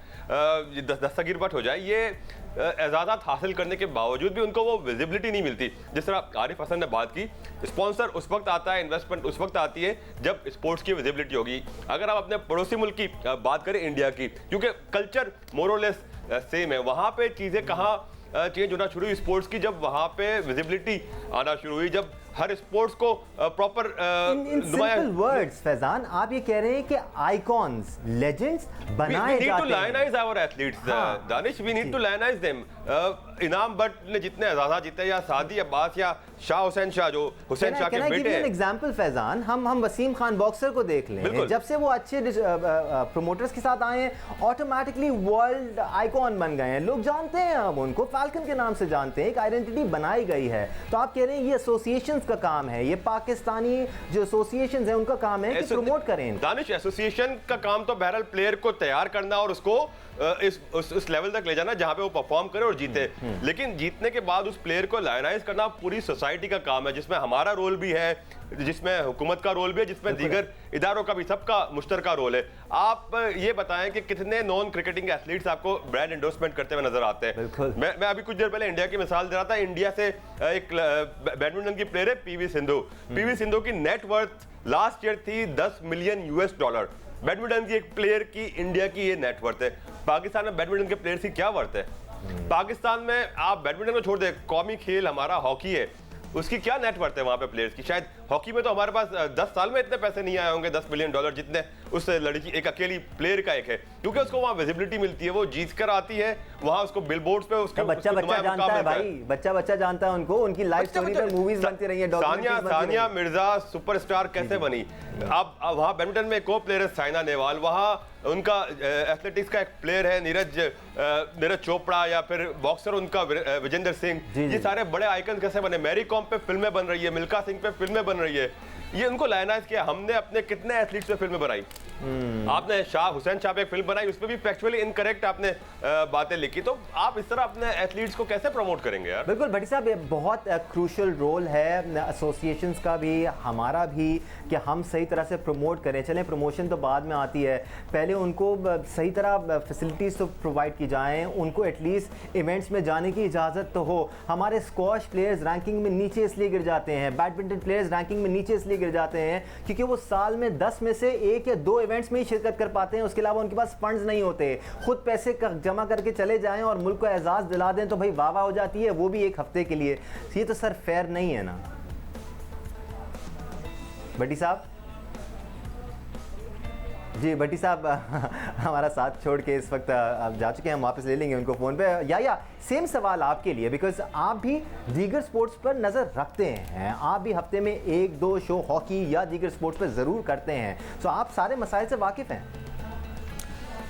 दस्तगीर बट हो जाए, ये एजाज़ात हासिल करने के बावजूद भी उनको वो विजिबिलिटी नहीं मिलती। जिस तरह आरिफ हसन ने बात की, स्पॉन्सर उस वक्त आता है, इन्वेस्टमेंट उस वक्त आती है जब स्पोर्ट्स की विजिबिलिटी होगी। अगर आप अपने पड़ोसी मुल्क की बात करें, इंडिया की, क्योंकि कल्चर मोरलेस सेम है, वहाँ पे चीज़ें कहाँ चेंज होना शुरू हुई स्पोर्ट्स की, जब वहाँ पे विजिबिलिटी आना शुरू हुई, जब हर स्पोर्ट्स को प्रॉपर सिंपल वर्ड्स फैजान, आप ये कह रहे हैं कि आइकॉन्स, लेजेंड्स बनाए जाते हैं। We need to lionize our athletes, Danish, we need to lionize them। इनाम बट ने जितने एजाज़ा जीते, या सादी अब्बास या शाह हुसैन शाह जो हुसैन शाह के बेटे हैं। एग्जांपल फैजान, हम वसीम खान बॉक्सर को देख लें, जब से वो अच्छे प्रोमोटर्स के साथ आए हैं ऑटोमेटिकली वर्ल्ड आइकॉन बन गए हैं, लोग जानते हैं, हम उनको फाल्कन के नाम से जानते हैं, एक आइडेंटिटी बनाई गई है। तो आप कह रहे हैं ये एसोसिएशंस का काम है, ये पाकिस्तानी जो एसोसिएशंस हैं उनका काम है कि प्रमोट करें। दानिश, एसोसिएशन का काम तो बहरहाल प्लेयर को तैयार करना और उसको उस लेवल तक ले जाना जहां पे वो परफॉर्म करे और जीते, लेकिन जीतने के बाद उस प्लेयर को लायनाइज करना पूरी सोसाइटी का काम है, जिसमें हमारा रोल भी है, जिसमें हुकूमत का रोल भी है, जिसमें दीगर इदारों का भी, सबका मुश्तरका रोल है। आप ये बताएं कि कितने नॉन क्रिकेटिंग एथलीट्स आपको ब्रांड एंडोर्समेंट करते हुए नजर आते हैं। मैं अभी कुछ देर पहले इंडिया की मिसाल दे रहा था। इंडिया से एक बैडमिंटन की प्लेयर है PV सिंधु। PV सिंधु की नेट वर्थ लास्ट ईयर थी $10 मिलियन। बैडमिंटन की एक प्लेयर की इंडिया की ये नेटवर्थ है। पाकिस्तान में बैडमिंटन के प्लेयर्स की क्या वर्थ है? पाकिस्तान में आप बैडमिंटन को छोड़ दे, कौमी खेल हमारा हॉकी है, उसकी क्या नेटवर्थ है वहाँ पे प्लेयर्स की। शायद हॉकी में तो हमारे पास 10 साल में इतने पैसे नहीं आए होंगे, $10 बिलियन जितने उस लड़की एक अकेली प्लेयर का एक है, क्योंकि उसको वहाँ विजिबिलिटी मिलती है, वो जीत कर आती है वहाँ, उसको बिलबोर्ड्स पे उसके बच्चा जानता है भाई, बच्चा जानता है उनको, उनकी लाइफ स्टोरी पे मूवीज बनती रही है। सानिया मिर्जा सुपरस्टार कैसे बनी। अब वहाँ बैडमिंटन में एक और प्लेयर है साइना नेहवाल, वहाँ उनका एथलेटिक्स का एक प्लेयर है नीरज चोपड़ा, या फिर बॉक्सर उनका विजेंद्र सिंह। ये सारे बड़े आइकन कैसे बने। मैरी कॉम पे फिल्में बन रही है, मिल्खा सिंह पे फिल्में बन रही है, ये उनको लायनाइज किया। हमने अपने कितने एथलीट्स पे फिल्में बनाई। आपने हुसैन शाह पे एक फिल्म बनाई, उसमें भी फैक्चुअली इनकरेक्ट आपने बातें लिखी, तो आप इस तरह अपने एथलीट्स को कैसे प्रमोट करेंगे यार। बिल्कुल भट्टी साहब, ये बहुत क्रूशल रोल है एसोसिएशंस का भी, हमारा भी, कि हम सही तरह से प्रमोट करें। चलें प्रमोशन तो बाद में आती है, पहले उनको सही तरह फैसिलिटीज़ तो प्रोवाइड की जाएँ, उनको एटलीस्ट इवेंट्स में जाने की इजाज़त तो हो। हमारे स्क्वॉश प्लेयर्स रैंकिंग में नीचे इसलिए गिर जाते हैं, बैडमिंटन प्लेयर्स रैंकिंग में नीचे इसलिए गिर जाते हैं क्योंकि वो साल में 10 में से 1 या 2 इवेंट्स में ही शिरकत कर पाते हैं, उसके अलावा उनके पास फंड्स नहीं होते। खुद पैसे जमा करके चले जाएं और मुल्क को एजाज़ दिला दें तो भाई वाह वाह हो जाती है, वो भी एक हफ्ते के लिए। ये तो सर फेयर नहीं है ना भट्टी साहब। जी भट्टी साहब हमारा साथ छोड़ के इस वक्त आप जा चुके हैं, हम वापस ले लेंगे उनको फ़ोन पे। या सेम सवाल आपके लिए, बिकॉज आप भी दीगर स्पोर्ट्स पर नज़र रखते हैं, आप भी हफ्ते में 1-2 शो हॉकी या दीगर स्पोर्ट्स पर ज़रूर करते हैं, तो आप सारे मसाइल से वाकिफ़ हैं।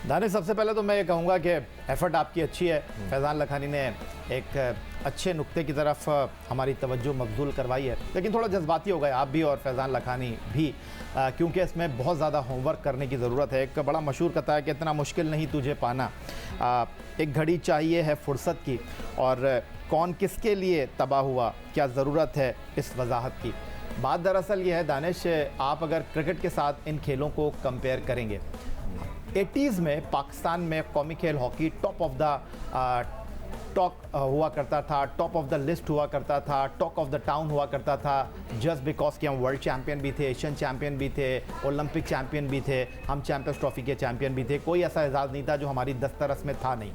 दानिश, सबसे पहले तो मैं ये कहूँगा कि एफ़र्ट आपकी अच्छी है। फैज़ान लखानी ने एक अच्छे नुक्ते की तरफ हमारी तवज्जो मबजूल करवाई है, लेकिन थोड़ा जज्बाती हो गए आप भी और फैज़ान लखानी भी, क्योंकि इसमें बहुत ज़्यादा होमवर्क करने की ज़रूरत है। एक बड़ा मशहूर कथा है कि इतना मुश्किल नहीं तुझे पाना, एक घड़ी चाहिए है फुर्सत की, और कौन किसके लिए तबाह हुआ, क्या ज़रूरत है इस वजाहत की। बात दरअसल ये है दानिश, आप अगर क्रिकेट के साथ इन खेलों को कंपेयर करेंगे, 80s में पाकिस्तान में कौमी खेल hockey top of the talk हुआ करता था, टॉप ऑफ द लिस्ट हुआ करता था, टॉक ऑफ द टाउन हुआ करता था, जस्ट बिकॉज कि हम वर्ल्ड चैम्पियन भी थे, एशियन चैम्पियन भी थे, ओलंपिक चैम्पियन भी थे, हम चैम्पियंस ट्रॉफी के चैम्पियन भी थे। कोई ऐसा एजाज़ नहीं था जो हमारी दस्तरस में था नहीं।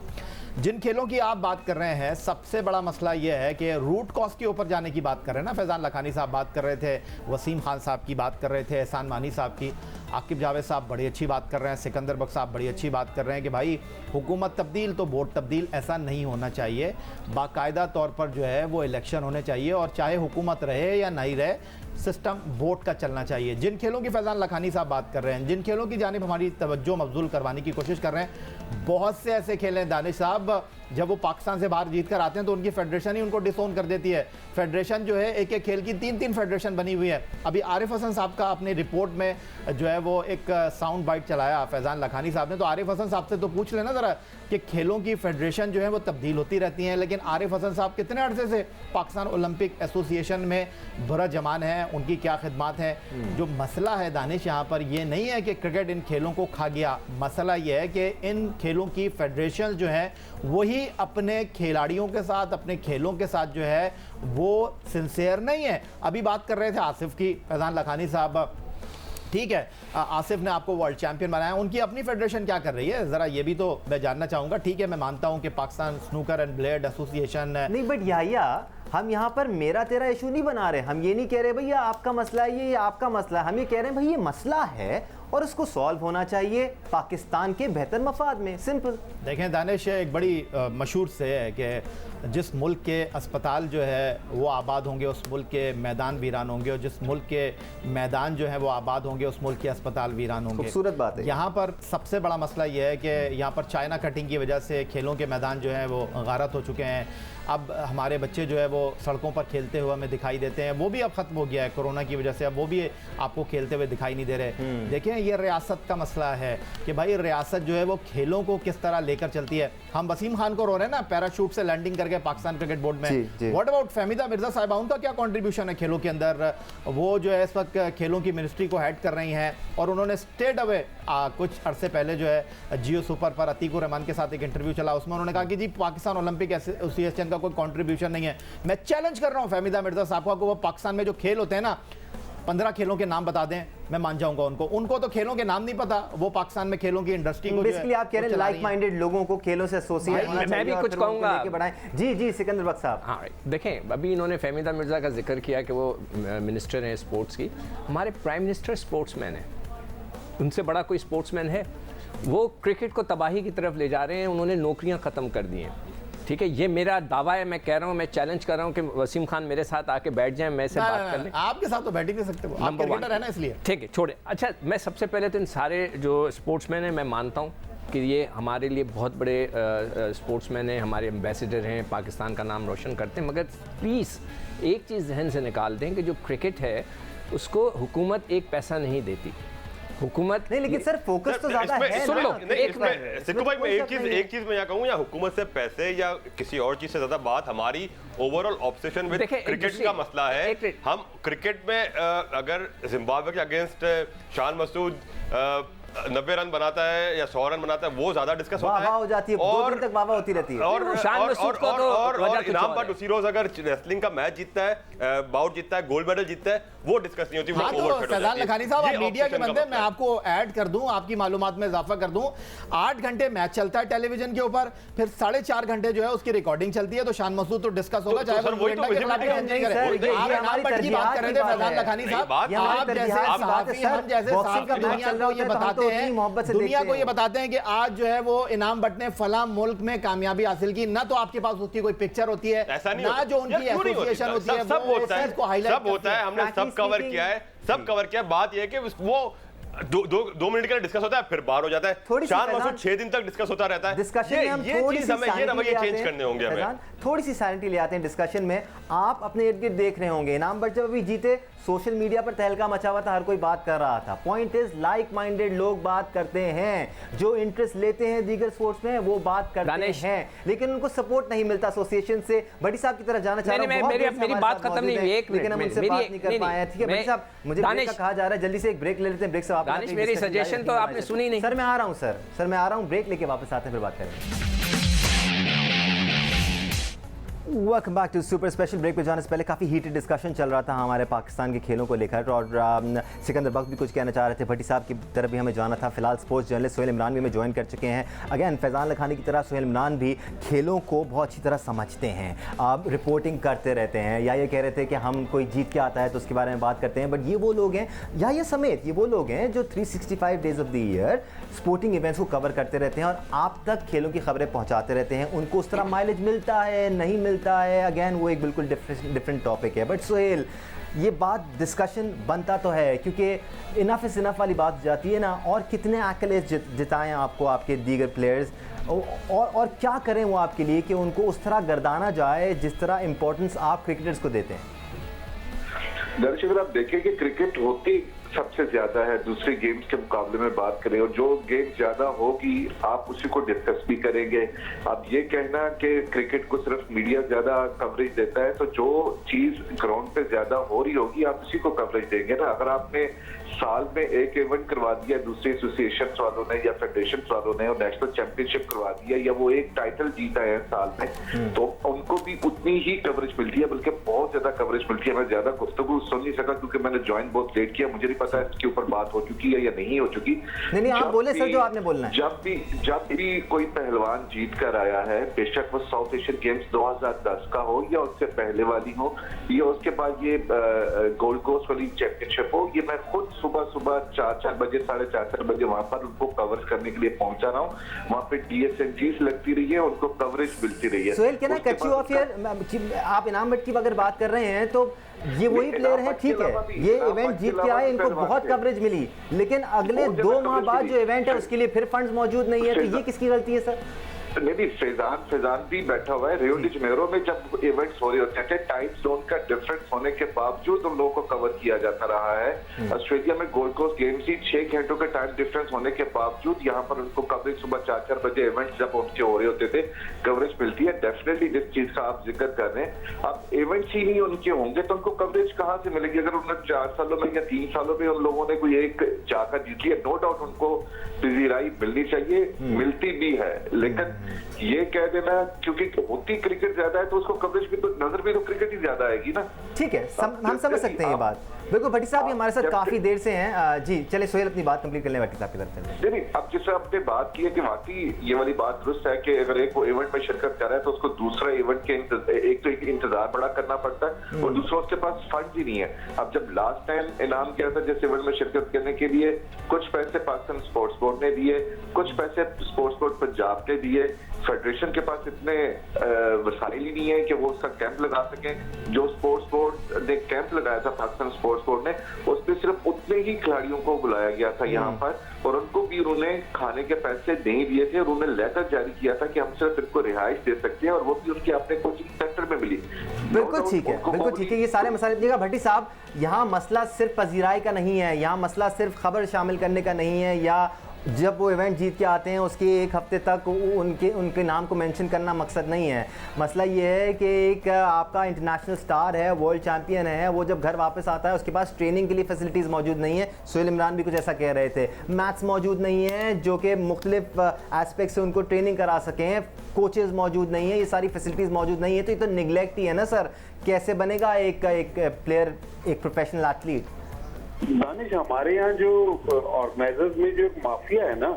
जिन खेलों की आप बात कर रहे हैं, सबसे बड़ा मसला ये है कि रूट कॉज के ऊपर जाने की बात कर रहे हैं ना। फैज़ान लखानी साहब बात कर रहे थे, वसीम खान साहब की बात कर रहे थे, एहसान मानी साहब की, आकिब जावेद साहब बड़ी अच्छी बात कर रहे हैं, सिकंदर बख्श साहब बड़ी अच्छी बात कर रहे हैं कि भाई हुकूमत तब्दील तो बोर्ड तब्दील, ऐसा नहीं होना चाहिए। बाकायदा तौर पर जो है वो इलेक्शन होने चाहिए, और चाहे हुकूमत रहे या नहीं रहे, सिस्टम वोट का चलना चाहिए। जिन खेलों की फैज़ान लखानी साहब बात कर रहे हैं, जिन खेलों की जानिब हमारी तवज्जो मबजूल करवाने की कोशिश कर रहे हैं, बहुत से ऐसे खेल हैं दानिश साहब, जब वो पाकिस्तान से बाहर जीत कर आते हैं तो उनकी फेडरेशन ही उनको डिसोन कर देती है। फेडरेशन जो है एक एक खेल की 3-3 फेडरेशन बनी हुई है। अभी आरिफ हसन साहब का अपनी रिपोर्ट में जो है वो एक साउंड बाइट चलाया फैज़ान लखानी साहब ने, तो आरिफ हसन साहब से तो पूछ लेना ज़रा कि खेलों की फेडरेशन जो है वो तब्दील होती रहती हैं, लेकिन आरिफ हसन साहब कितने अरसे से पाकिस्तान ओलंपिक एसोसिएशन में बड़ा जमान है, उनकी क्या खिदमात हैं। जो मसला है दानिश यहाँ पर ये नहीं है कि क्रिकेट इन खेलों को खा गया, मसला ये है कि इन खेलों की फेडरेशन जो है वही अपने खिलाड़ियों के साथ, अपने खेलों के साथ जो है वो सिंसियर नहीं है। अभी बात कर रहे थे आसिफ की, फैज़ान लखानी साहब, ठीक है, आसिफ ने आपको वर्ल्ड चैंपियन बनाया, उनकी अपनी फेडरेशन क्या कर रही है, ज़रा ये भी तो मैं जानना चाहूँगा। ठीक है, मैं मानता हूँ कि Pakistan snooker and blade association नहीं, बट याहिया हम यहाँ पर मेरा तेरा इशू नहीं बना रहे, हम ये नहीं कह रहे भैया आपका मसला है ये आपका मसला है, हम ये कह रहे हैं भाई ये मसला है और उसको सॉल्व होना चाहिए पाकिस्तान के बेहतर मफाद में, सिंपल। देखें दानिश, एक बड़ी मशहूर से है कि जिस मुल्क के अस्पताल जो है वो आबाद होंगे उस मुल्क के मैदान वीरान होंगे, और जिस मुल्क के मैदान जो है वो आबाद होंगे उस मुल्क के अस्पताल वीरान होंगे। खूबसूरत बात है। यहाँ पर सबसे बड़ा मसला ये है कि यहाँ पर चाइना कटिंग की वजह से खेलों के मैदान जो हैं वो गारत हो चुके हैं। अब हमारे बच्चे जो है वो सड़कों पर खेलते हुए हमें दिखाई देते हैं, वो भी अब ख़त्म हो गया है कोरोना की वजह से, अब वो भी आपको खेलते हुए दिखाई नहीं दे रहे। देखें, ये रियासत का मसला है कि भाई रियासत जो है वो खेलों को किस तरह लेकर चलती है। हम वसीम खान को रो रहे हैं ना पैराशूट से लैंडिंग करके पाकिस्तान क्रिकेट बोर्ड में, व्हाट अबाउट फहमीदा मिर्जा साहिबा, उनका क्या कंट्रीब्यूशन है खेलों के अंदर? वो जो है इस वक्त खेलों की मिनिस्ट्री को हेड कर रही हैं, और उन्होंने स्टेट अवे कुछ अरसे पहले जो है जियो सुपर पर अतीकुर रहमान के साथ एक इंटरव्यू चला, उसमें उन्होंने कहा कि जी पाकिस्तान ओलंपिक एसोसिएशन का कोई कंट्रीब्यूशन नहीं है। मैं चैलेंज कर रहा हूं फहमीदा मिर्जा साहब को, वो पाकिस्तान में जो खेल होते हैं ना, 15 खेलों के नाम बता दें, मैं मान जाऊंगा उनको तो खेलों के नाम नहीं पता, वो पाकिस्तान में खेलों की इंडस्ट्री को बेसिकली आप कह रहे हैं लाइक माइंडेड लोगों को खेलों से एसोसिएट होना चाहिए। मैं भी कुछ कहूंगा जी सिकंदर बख्श साहब। हाँ देखें, अभी इन्होंने फहमीदा मिर्जा का जिक्र किया कि वो मिनिस्टर हैं स्पोर्ट्स की। हमारे प्राइम मिनिस्टर स्पोर्ट्समैन हैं, उनसे बड़ा कोई स्पोर्ट्समैन है? वो क्रिकेट को तबाही की तरफ ले जा रहे हैं, उन्होंने नौकरियां ख़त्म कर दी हैं। ठीक है, ये मेरा दावा है, मैं कह रहा हूँ, मैं चैलेंज कर रहा हूँ कि वसीम खान मेरे साथ आके बैठ जाएं, मैं से बात कर लें। आपके साथ तो बैठ ही नहीं सकते, वो आप क्रिकेटर है ना, इसलिए ठीक है, छोड़े। अच्छा, मैं सबसे पहले तो इन सारे जो स्पोर्ट्समैन हैं, मैं मानता हूँ कि ये हमारे लिए बहुत बड़े स्पोर्ट्समैन हैं, हमारे एम्बेसडर हैं, पाकिस्तान का नाम रोशन करते हैं। मगर प्लीज़ एक चीज़ जहन से निकाल दें कि जो क्रिकेट है उसको हुकूमत एक पैसा नहीं देती। हुकूमत नहीं, लेकिन सर फोकस तो ज्यादा है। सुन लो, सिक्कू भाई, मैं एक चीज मैं यहाँ कहूँ, या हुकूमत से पैसे या किसी और चीज से ज्यादा बात हमारी ओवरऑल ऑब्सेशन विद क्रिकेट का मसला है। हम क्रिकेट में अगर जिम्बाब्वे के अगेंस्ट शान मसूद 90 रन बनाता है या 100 रन बनाता है, वो ज्यादा डिस्कस होता है, हो जाती है, और 2 दिन तक वाह होती रहती है। और इनाम पर दूसरी रोज अगर रेसलिंग का मैच जीतता है, बाउट जीतता है, गोल्ड मेडल जीतता है, वो डिस्कस नहीं होती। हाँ, तो फैजान लखानी साहब, आप मीडिया के बंदे, मैं आपको ऐड कर दूं, आपकी मालूमात में इजाफा कर दूं। 8 घंटे मैच चलता है टेलीविजन के ऊपर, फिर 4.5 घंटे जो है उसकी रिकॉर्डिंग चलती है, तो शान मसूद तो डिस्कस होगा, चाहे वो इंडिया के खिलाफ नहीं करे। आप इनाम बट की बात कर रहे थे फैजान लखानी साहब, आप जैसे सहाफी, हम जैसे सहाफी दुनिया को ये बताते हैं, दुनिया को ये बताते हैं कि आज जो है वो इनाम बट ने फला मुल्क में कामयाबी हासिल की, ना तो आपके पास उसकी कोई पिक्चर होती है, ना जो उनकी एसोसिएशन होती है, सब होता है, हमने सब कवर किया है, सब कवर किया। बात यह है कि वो 2 मिनट के लिए डिस्कस होता है, फिर बाहर हो जाता है। शान मसूद 6 दिन तक डिस्कस होता रहता है। डिस्कशन में हम थोड़ी सी रवैये चेंज करने होंगे, हमें थोड़ी सी सैनिटी ले आते हैं डिस्कशन में। आप अपने इर्द गिर्द देख रहे होंगे, इनाम बट जब अभी जीते, सोशल मीडिया पर तहलका मचा हुआ था, हर कोई बात कर रहा था। पॉइंट इज, लाइक माइंडेड लोग बात करते हैं, जो इंटरेस्ट लेते हैं दीगर स्पोर्ट्स में वो बात करते हैं, लेकिन उनको सपोर्ट नहीं मिलता एसोसिएशन से। भट्टी साहब की तरफ जाना चाह रहा हूं, मेरी बात खत्म नहीं हुई, लेकिन हम उनसे बात नहीं कर पाए। ठीक है भट्टी साहब, मुझे ब्रेक का कहा जा रहा है, जल्दी से एक ब्रेक ले लेते हैं। ब्रेक से वापस, मेरी सजेशन तो आपने सुनी नहीं। सर मैं आ रहा हूं, सर मैं आ रहा हूं, ब्रेक लेके वापस आते हैं, फिर बात करेंगे। Welcome back to super special. Break पे जाने से पहले काफ़ी हीटेड डिस्कशन चल रहा था हमारे पाकिस्तान के खेलों को लेकर, और सिकंदर बख्श भी कुछ कहना चाह रहे थे, भट्टी साहब की तरफ भी हमें जाना था। फिलहाल स्पोर्ट्स जर्नलिस्ट सोहेल इमरान भी हमें ज्वाइन कर चुके हैं। अगेन फैजान लखानी की तरह सोहेल इमरान भी खेलों को बहुत अच्छी तरह समझते हैं, रिपोर्टिंग करते रहते हैं। या ये कह रहे थे कि हम कोई जीत के आता है तो उसके बारे में बात करते हैं, बट ये वो लोग हैं, या ये समेत ये वो लोग हैं जो 365 days of the year sporting events को कवर करते रहते हैं और आप तक खेलों की खबरें पहुँचाते रहते हैं। उनको उस तरह माइलेज मिलता है, नहीं मिलता है, अगेन वो एक बिल्कुल डिफरेंट टॉपिक है। बट सोहेल, ये बात डिस्कशन बनता तो है, क्योंकि इनफ इज इनफ वाली बात जाती है ना। और कितने एक्कलेज जिताएं आपको आपके दीगर प्लेयर्स, और क्या करें वो आपके लिए कि उनको उस तरह गर्दाना जाए जिस तरह इंपॉर्टेंस आप क्रिकेटर्स को देते हैं। दर्शक, आप देखें कि क्रिकेट होती सबसे ज्यादा है दूसरे गेम्स के मुकाबले में बात करें, और जो गेम ज्यादा होगी आप उसी को डिस्कस भी करेंगे। अब ये कहना कि क्रिकेट को सिर्फ मीडिया ज्यादा कवरेज देता है, तो जो चीज ग्राउंड पे ज्यादा हो रही होगी आप उसी को कवरेज देंगे ना। अगर आपने साल में एक इवेंट करवा दिया दूसरे एसोसिएशन वालों ने या फेडरेशन वालों ने, और नेशनल चैंपियनशिप करवा दिया, या वो एक टाइटल जीता है साल में, तो उनको भी उतनी ही कवरेज मिलती है, बल्कि बहुत ज्यादा कवरेज मिलती है। मैं ज्यादा गुफ्तगू सुन नहीं सका क्योंकि मैंने ज्वाइन बहुत लेट किया, मुझे नहीं पता इसके ऊपर बात हो चुकी है या नहीं हो चुकी। नहीं, आप बोले सर जो आपने बोलना है। जब भी कोई पहलवान जीत कर आया है, बेशक वो साउथ एशियन गेम्स 2010 का हो या उससे पहले वाली हो या उसके बाद ये गोल्ड कोस्ट वाली चैंपियनशिप हो, ये मैं खुद सुबह 4 बजे 4:30 बजे वहां पर उनको कवर करने के लिए पहुंचा रहा हूँ। वहां पे DSNGs लगती रही है, उनको कवरेज मिलती रही है। Sohail, can I cut you of here? आप इनाम बट की अगर बात कर रहे हैं तो ये वही प्लेयर हैं, ठीक है, ये इवेंट जीत के आए, इनको बहुत कवरेज मिली, लेकिन अगले 2 माह बाद जो इवेंट है उसके लिए फिर फंड्स मौजूद नहीं है, तो ये किसकी गलती है सर? नहीं, फैजान भी बैठा हुआ है। रियो डी जनेरो में जब इवेंट्स हो रहे होते थे, टाइम जोन का डिफरेंस होने के बावजूद उन लोगों को कवर किया जाता रहा है। ऑस्ट्रेलिया में गोल्ड कोस्ट गेम्स ही 6 घंटों के टाइम डिफरेंस होने के बावजूद यहाँ पर उनको कवरेज सुबह 4 बजे इवेंट्स जब उनके हो रहे होते थे कवरेज मिलती है। डेफिनेटली जिस चीज का आप जिक्र कर रहे हैं, अब इवेंट्स ही नहीं उनके होंगे तो उनको कवरेज कहाँ से मिलेगी? अगर उन्होंने 4 सालों में या 3 सालों में उन लोगों ने कोई एक जाकर जीत लिया, नो डाउट उनको पजीराई मिलनी चाहिए, मिलती भी है, लेकिन ये कह देना क्योंकि होती क्रिकेट ज्यादा है तो उसको कवरेज भी तो नजर भी तो क्रिकेट ही ज्यादा आएगी ना। ठीक है, हम समझ सकते हैं ये बात। बिल्कुल भट्टी साहब, ये हमारे साथ काफी देर से हैं। जी चले सोहेल अपनी बात कंप्लीट कर लें भट्टी साहब की तरफ से। नहीं, अब जिससे आपने बात की है कि वाकई ये वाली बात दुरुस्त है कि अगर एक इवेंट में शिरकत कर रहा है तो उसको दूसरा इवेंट के एक तो इंतजार बड़ा करना पड़ता है और दूसरा उसके पास फंड ही नहीं है। अब जब लास्ट टाइम इनाम किया था जिस इवेंट में शिरकत करने के लिए, कुछ पैसे पाकिस्तान स्पोर्ट्स बोर्ड ने दिए, कुछ पैसे स्पोर्ट्स बोर्ड पंजाब ने दिए। फेडरेशन के पास इतने वसाइल ही नहीं है कि वो उसका कैंप लगा सकें। जो स्पोर्ट्स बोर्ड ने कैंप लगाया था पाकिस्तान स्पोर्ट्स बोर्ड ने, उसमें सिर्फ उतने ही खिलाड़ियों को बुलाया गया था यहाँ पर और उनको भी उन्होंने खाने के पैसे नहीं दिए थे और उन्होंने लेटर जारी किया था कि हम सिर्फ इनको रिहाइश दे सकते हैं और वो भी उनके अपने कोचिंग सेंटर में मिली। बिल्कुल ठीक है, बिल्कुल ठीक है। ये सारे मसाले देखिएगा भट्टी साहब, यहाँ मसला सिर्फ पजीराई का नहीं है, यहाँ मसला सिर्फ खबर शामिल करने का नहीं है या जब वो इवेंट जीत के आते हैं उसके एक हफ्ते तक उनके नाम को मेंशन करना मकसद नहीं है। मसला ये है कि एक आपका इंटरनेशनल स्टार है, वर्ल्ड चैंपियन है, वो जब घर वापस आता है उसके पास ट्रेनिंग के लिए फैसिलिटीज़ मौजूद नहीं है। सोहेल इमरान भी कुछ ऐसा कह रहे थे, मैथ्स मौजूद नहीं है जो कि मुख्तलिफ एस्पेक्ट से उनको ट्रेनिंग करा सकें, कोचेज़ मौजूद नहीं है, ये सारी फैसिलिटीज़ मौजूद नहीं है। तो ये तो निगलेक्ट ही है ना सर। कैसे बनेगा एक प्लेयर, एक प्रोफेशनल एथलीट? दानिश, हमारे यहाँ जो ऑर्गेनाइजर्स में जो माफिया है ना,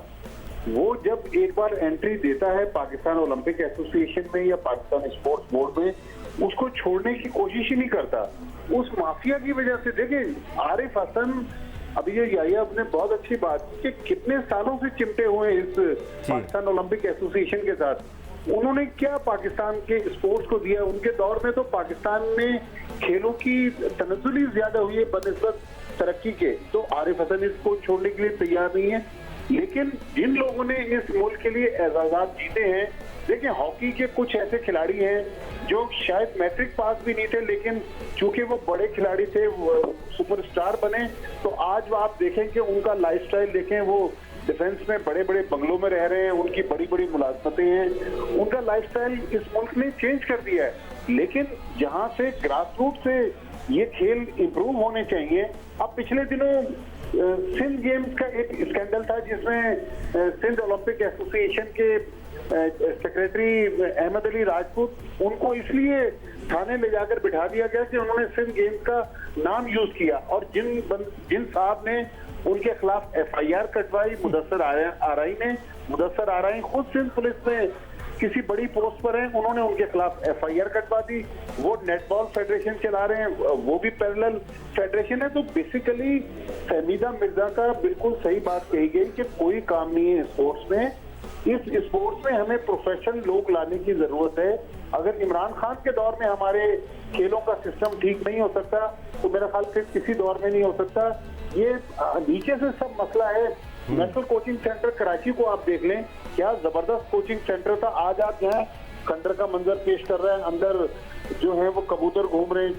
वो जब एक बार एंट्री देता है पाकिस्तान ओलंपिक एसोसिएशन में या पाकिस्तान स्पोर्ट्स बोर्ड में, उसको छोड़ने की कोशिश ही नहीं करता। उस माफिया की वजह से देखें, आरिफ हसन, अभी ये यायाब ने बहुत अच्छी बात की कि कितने सालों से चिमटे हुए इस पाकिस्तान ओलंपिक एसोसिएशन के साथ। उन्होंने क्या पाकिस्तान के स्पोर्ट्स को दिया? उनके दौर में तो पाकिस्तान में खेलों की तनज़ुली ज्यादा हुई है बनिस्बत तरक्की के, तो आरिफ हसन इसको छोड़ने के लिए तैयार नहीं है। लेकिन जिन लोगों ने इस मुल्क के लिए एजाज़ात जीते हैं, देखिए हॉकी के कुछ ऐसे खिलाड़ी हैं जो शायद मैट्रिक पास भी नहीं थे, लेकिन चूंकि वो बड़े खिलाड़ी थे, वो सुपरस्टार बने। तो आज आप देखें कि उनका लाइफस्टाइल देखें, वो डिफेंस में बड़े बड़े बंगलों में रह रहे हैं, उनकी बड़ी बड़ी मुलाजमतें हैं, उनका लाइफस्टाइल इस मुल्क ने चेंज कर दिया है। लेकिन जहां से ग्रास रूट से ये खेल इंप्रूव होने चाहिए। अब पिछले दिनों सिंध गेम्स का एक स्कैंडल था जिसमें सिंध ओलंपिक एसोसिएशन के सेक्रेटरी अहमद अली राजपूत, उनको इसलिए थाने ले जाकर बिठा दिया गया कि उन्होंने सिंध गेम्स का नाम यूज किया और जिन साहब ने उनके खिलाफ FIR कटवाई, मुदस्सर आराई खुद सिंध पुलिस में किसी बड़ी पोस्ट पर हैं, उन्होंने उनके खिलाफ FIR कटवा दी। वो नेटबॉल फेडरेशन चला रहे हैं, वो भी पैरेलल फेडरेशन है। तो बेसिकली फहमीदा मिर्जा का बिल्कुल सही बात कही गई कि कोई काम नहीं है स्पोर्ट्स में। इस स्पोर्ट्स में हमें प्रोफेशनल लोग लाने की जरूरत है। अगर इमरान खान के दौर में हमारे खेलों का सिस्टम ठीक नहीं हो सकता तो मेरा ख्याल फिर किसी दौर में नहीं हो सकता। ये नीचे से सब मसला है। नेशनल कोचिंग सेंटर कराची को आप देख लें, क्या जबरदस्त कोचिंग सेंटर था। आज आप यहाँ खंडर का मंजर पेश कर रहे हैं, अंदर जो है वो कबूतर घूम रहे हैं,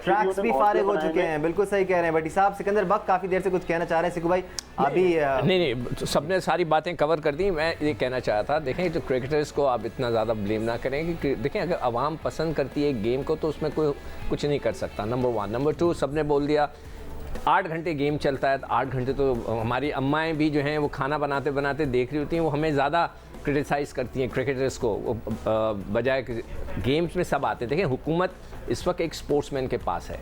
ट्रैक्स भी फारिग हो चुके हैं। बिल्कुल सही कह रहे हैं भट्टी साहब। सिकंदर बक काफी देर से कुछ कहना चाह रहे हैं। सिकू भाई अभी नहीं, सबने सारी बातें कवर कर दी। मैं ये कहना चाहा था, देखें जो क्रिकेटर्स को आप इतना ज़्यादा ब्लेम ना करें कि देखें अगर आवाम पसंद करती है गेम को तो उसमें कोई कुछ नहीं कर सकता, नंबर 1। नंबर 2, सबने बोल दिया 8 घंटे गेम चलता है, 8 घंटे तो हमारी अम्माएँ भी जो हैं वो खाना बनाते बनाते देख रही होती हैं, वो हमें ज़्यादा क्रिटिसाइज़ करती हैं क्रिकेटर्स को बजाय गेम्स में सब आते। देखें हुकूमत इस वक्त एक स्पोर्ट्समैन के पास है।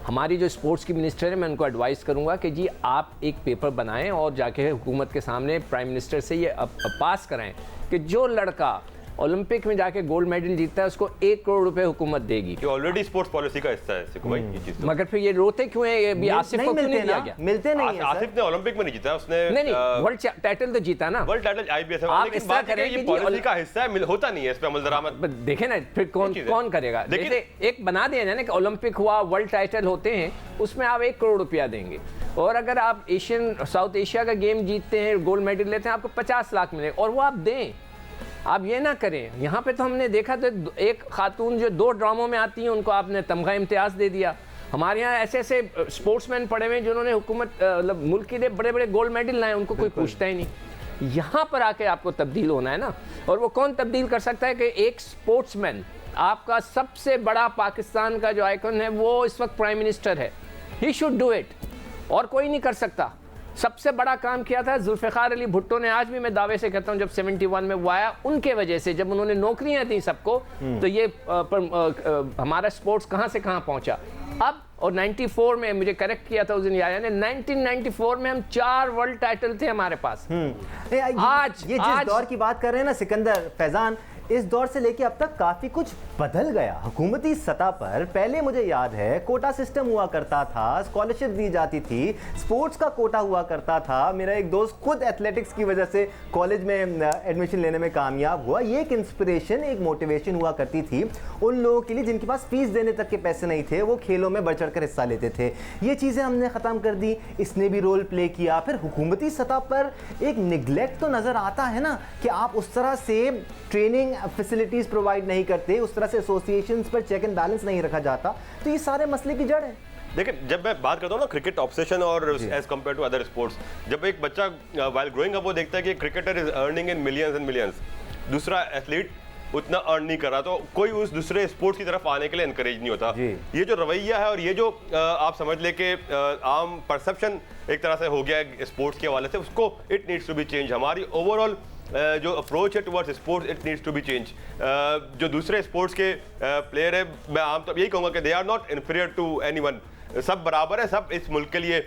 हमारी जो स्पोर्ट्स की मिनिस्टर है, मैं उनको एडवाइस करूंगा कि जी आप एक पेपर बनाएं और जाके हुकूमत के सामने प्राइम मिनिस्टर से ये पास कराएं कि जो लड़का ओलंपिक में जाके गोल्ड मेडल जीतता है उसको 1 करोड़ रुपए हुकूमत देगी। ये ऑलरेडी स्पोर्ट्स पॉलिसी का हिस्सा है सिकू भाई, ये चीज तो। मगर फिर ये रोते क्यों है? ये भी आसिफ को क्यों नहीं दिया गया? मिलते नहीं है। आसिफ ने ओलंपिक में नहीं जीता, उसने नहीं वर्ल्ड टाइटल तो जीता ना, वर्ल्ड टाइटल IBF है। आप इस तरह करें ये पॉलिसी का हिस्सा है, होता नहीं है इस पे अमल दरामद। देखें ना फिर कौन करेगा। जैसे एक बना दिया ना कि ओलंपिक हुआ, वर्ल्ड टाइटल होते हैं, उसमें आप 1 करोड़ रुपया देंगे और अगर आप साउथ एशिया का गेम जीतते हैं, गोल्ड मेडल लेते हैं, आपको 50 लाख मिले और वो आप दें। आप ये ना करें। यहाँ पे तो हमने देखा तो एक खातून जो 2 ड्रामों में आती हैं उनको आपने तमगा इम्तियाज़ दे दिया। हमारे यहाँ ऐसे ऐसे स्पोर्ट्समैन पड़े हुए जिन्होंने हुकूमत मतलब मुल्क के लिए बड़े बड़े गोल्ड मेडल लाए, उनको कोई पूछता ही नहीं। यहाँ पर आके आपको तब्दील होना है ना। और वो कौन तब्दील कर सकता है कि एक स्पोर्ट्समैन, आपका सबसे बड़ा पाकिस्तान का जो आइकन है वो इस वक्त प्राइम मिनिस्टर है, ही शुड डू इट और कोई नहीं कर सकता। सबसे बड़ा काम किया था जुल्फ़िकार अली भुट्टो ने। आज भी मैं दावे से कहता हूँ जब 71 में वो आया, उनके वजह से जब उन्होंने नौकरियां दी सबको, तो ये हमारा स्पोर्ट्स कहाँ से कहाँ पहुंचा। अब और 94 में मुझे करेक्ट किया था उस दिन याया ने, 1994 में हम 4 वर्ल्ड टाइटल थे हमारे पास। आज ये जिस दौर की बात कर रहे हैं ना सिकंदर, फैजान, इस दौर से लेके अब तक काफी कुछ बदल गया हुकूमती सतह पर। पहले मुझे याद है कोटा सिस्टम हुआ करता था, स्कॉलरशिप दी जाती थी, स्पोर्ट्स का कोटा हुआ करता था। मेरा एक दोस्त खुद एथलेटिक्स की वजह से कॉलेज में एडमिशन लेने में कामयाब हुआ। ये एक इंस्पिरेशन, एक मोटिवेशन हुआ करती थी उन लोगों के लिए जिनके पास फीस देने तक के पैसे नहीं थे, वो खेलों में बढ़ चढ़ कर हिस्सा लेते थे। ये चीज़ें हमने ख़त्म कर दी, इसने भी रोल प्ले किया। फिर हुकूमती सतह पर एक निगलेक्ट तो नज़र आता है ना कि आप उस तरह से ट्रेनिंग फैसिलिटीज प्रोवाइड नहीं करते, उस तरह से एसोसिएशंस पर चेक एंड बैलेंस नहीं रखा जाता। तो ये सारे मसले की जड़ है। देखिए, जब मैं बात करता हूँ ना क्रिकेट ऑब्सेशन और as compared to other sports, जब एक बच्चा व्हाइल ग्रोइंग अप वो देखता है कि cricketer is earning in millions and millions, दूसरा एथलीट उतना अर्न नहीं कर रहा, तो कोई उस दूसरे स्पोर्ट्स की तरफ आने के लिए एनकरेज नहीं होता। ये जो रवैया है और ये जो आप समझ ले कि आम परसेप्शन एक तरह से हो गया है स्पोर्ट्स के हवाले से, उसको it needs to be change. हमारी ओवरऑल जो अप्रोच है towards sports, it needs to be change. जो दूसरे स्पोर्ट्स के प्लेयर है, मैं आमतौर यही कहूँगा कि they are not inferior to anyone, सब बराबर है, सब इस मुल्क के लिए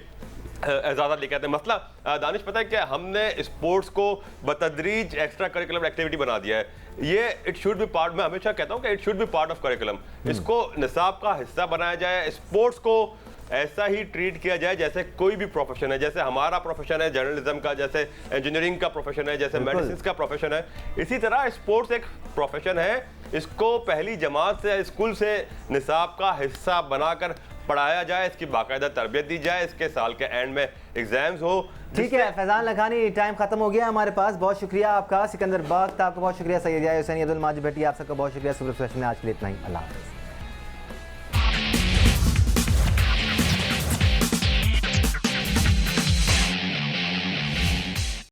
एजाज़त लेके आते हैं। मसला दानिश पता है क्या, हमने स्पोर्ट्स को बतदरीज एक्स्ट्रा करिकुलम एक्टिविटी बना दिया है। ये इट शुड बी पार्ट, मैं हमेशा कहता हूँ कि it should be part of curriculum. इसको निसाब का हिस्सा बनाया जाए, स्पोर्ट्स को ऐसा ही ट्रीट किया जाए जैसे कोई भी प्रोफेशन है। जैसे हमारा प्रोफेशन है जर्नलिज्म का, जैसे इंजीनियरिंग का प्रोफेशन है, जैसे मेडिसिन का प्रोफेशन है, इसी तरह स्पोर्ट्स एक प्रोफेशन है। इसको पहली जमात से स्कूल से निसाब का हिस्सा बनाकर पढ़ाया जाए, इसकी बाकायदा तरबियत दी जाए, इसके साल के एंड में एग्जाम्स हो। ठीक है फैजान लखानी, टाइम खत्म हो गया हमारे पास। बहुत शुक्रिया आपका। सिकंदर बख्त आपका बहुत शुक्रिया। सैयद हुसैन, अब्दुल माजिद भट्टी आप सबका बहुत शुक्रिया। सुपर स्पेशल में आज के लिए इतना ही। अल्लाह हाफ़िज़।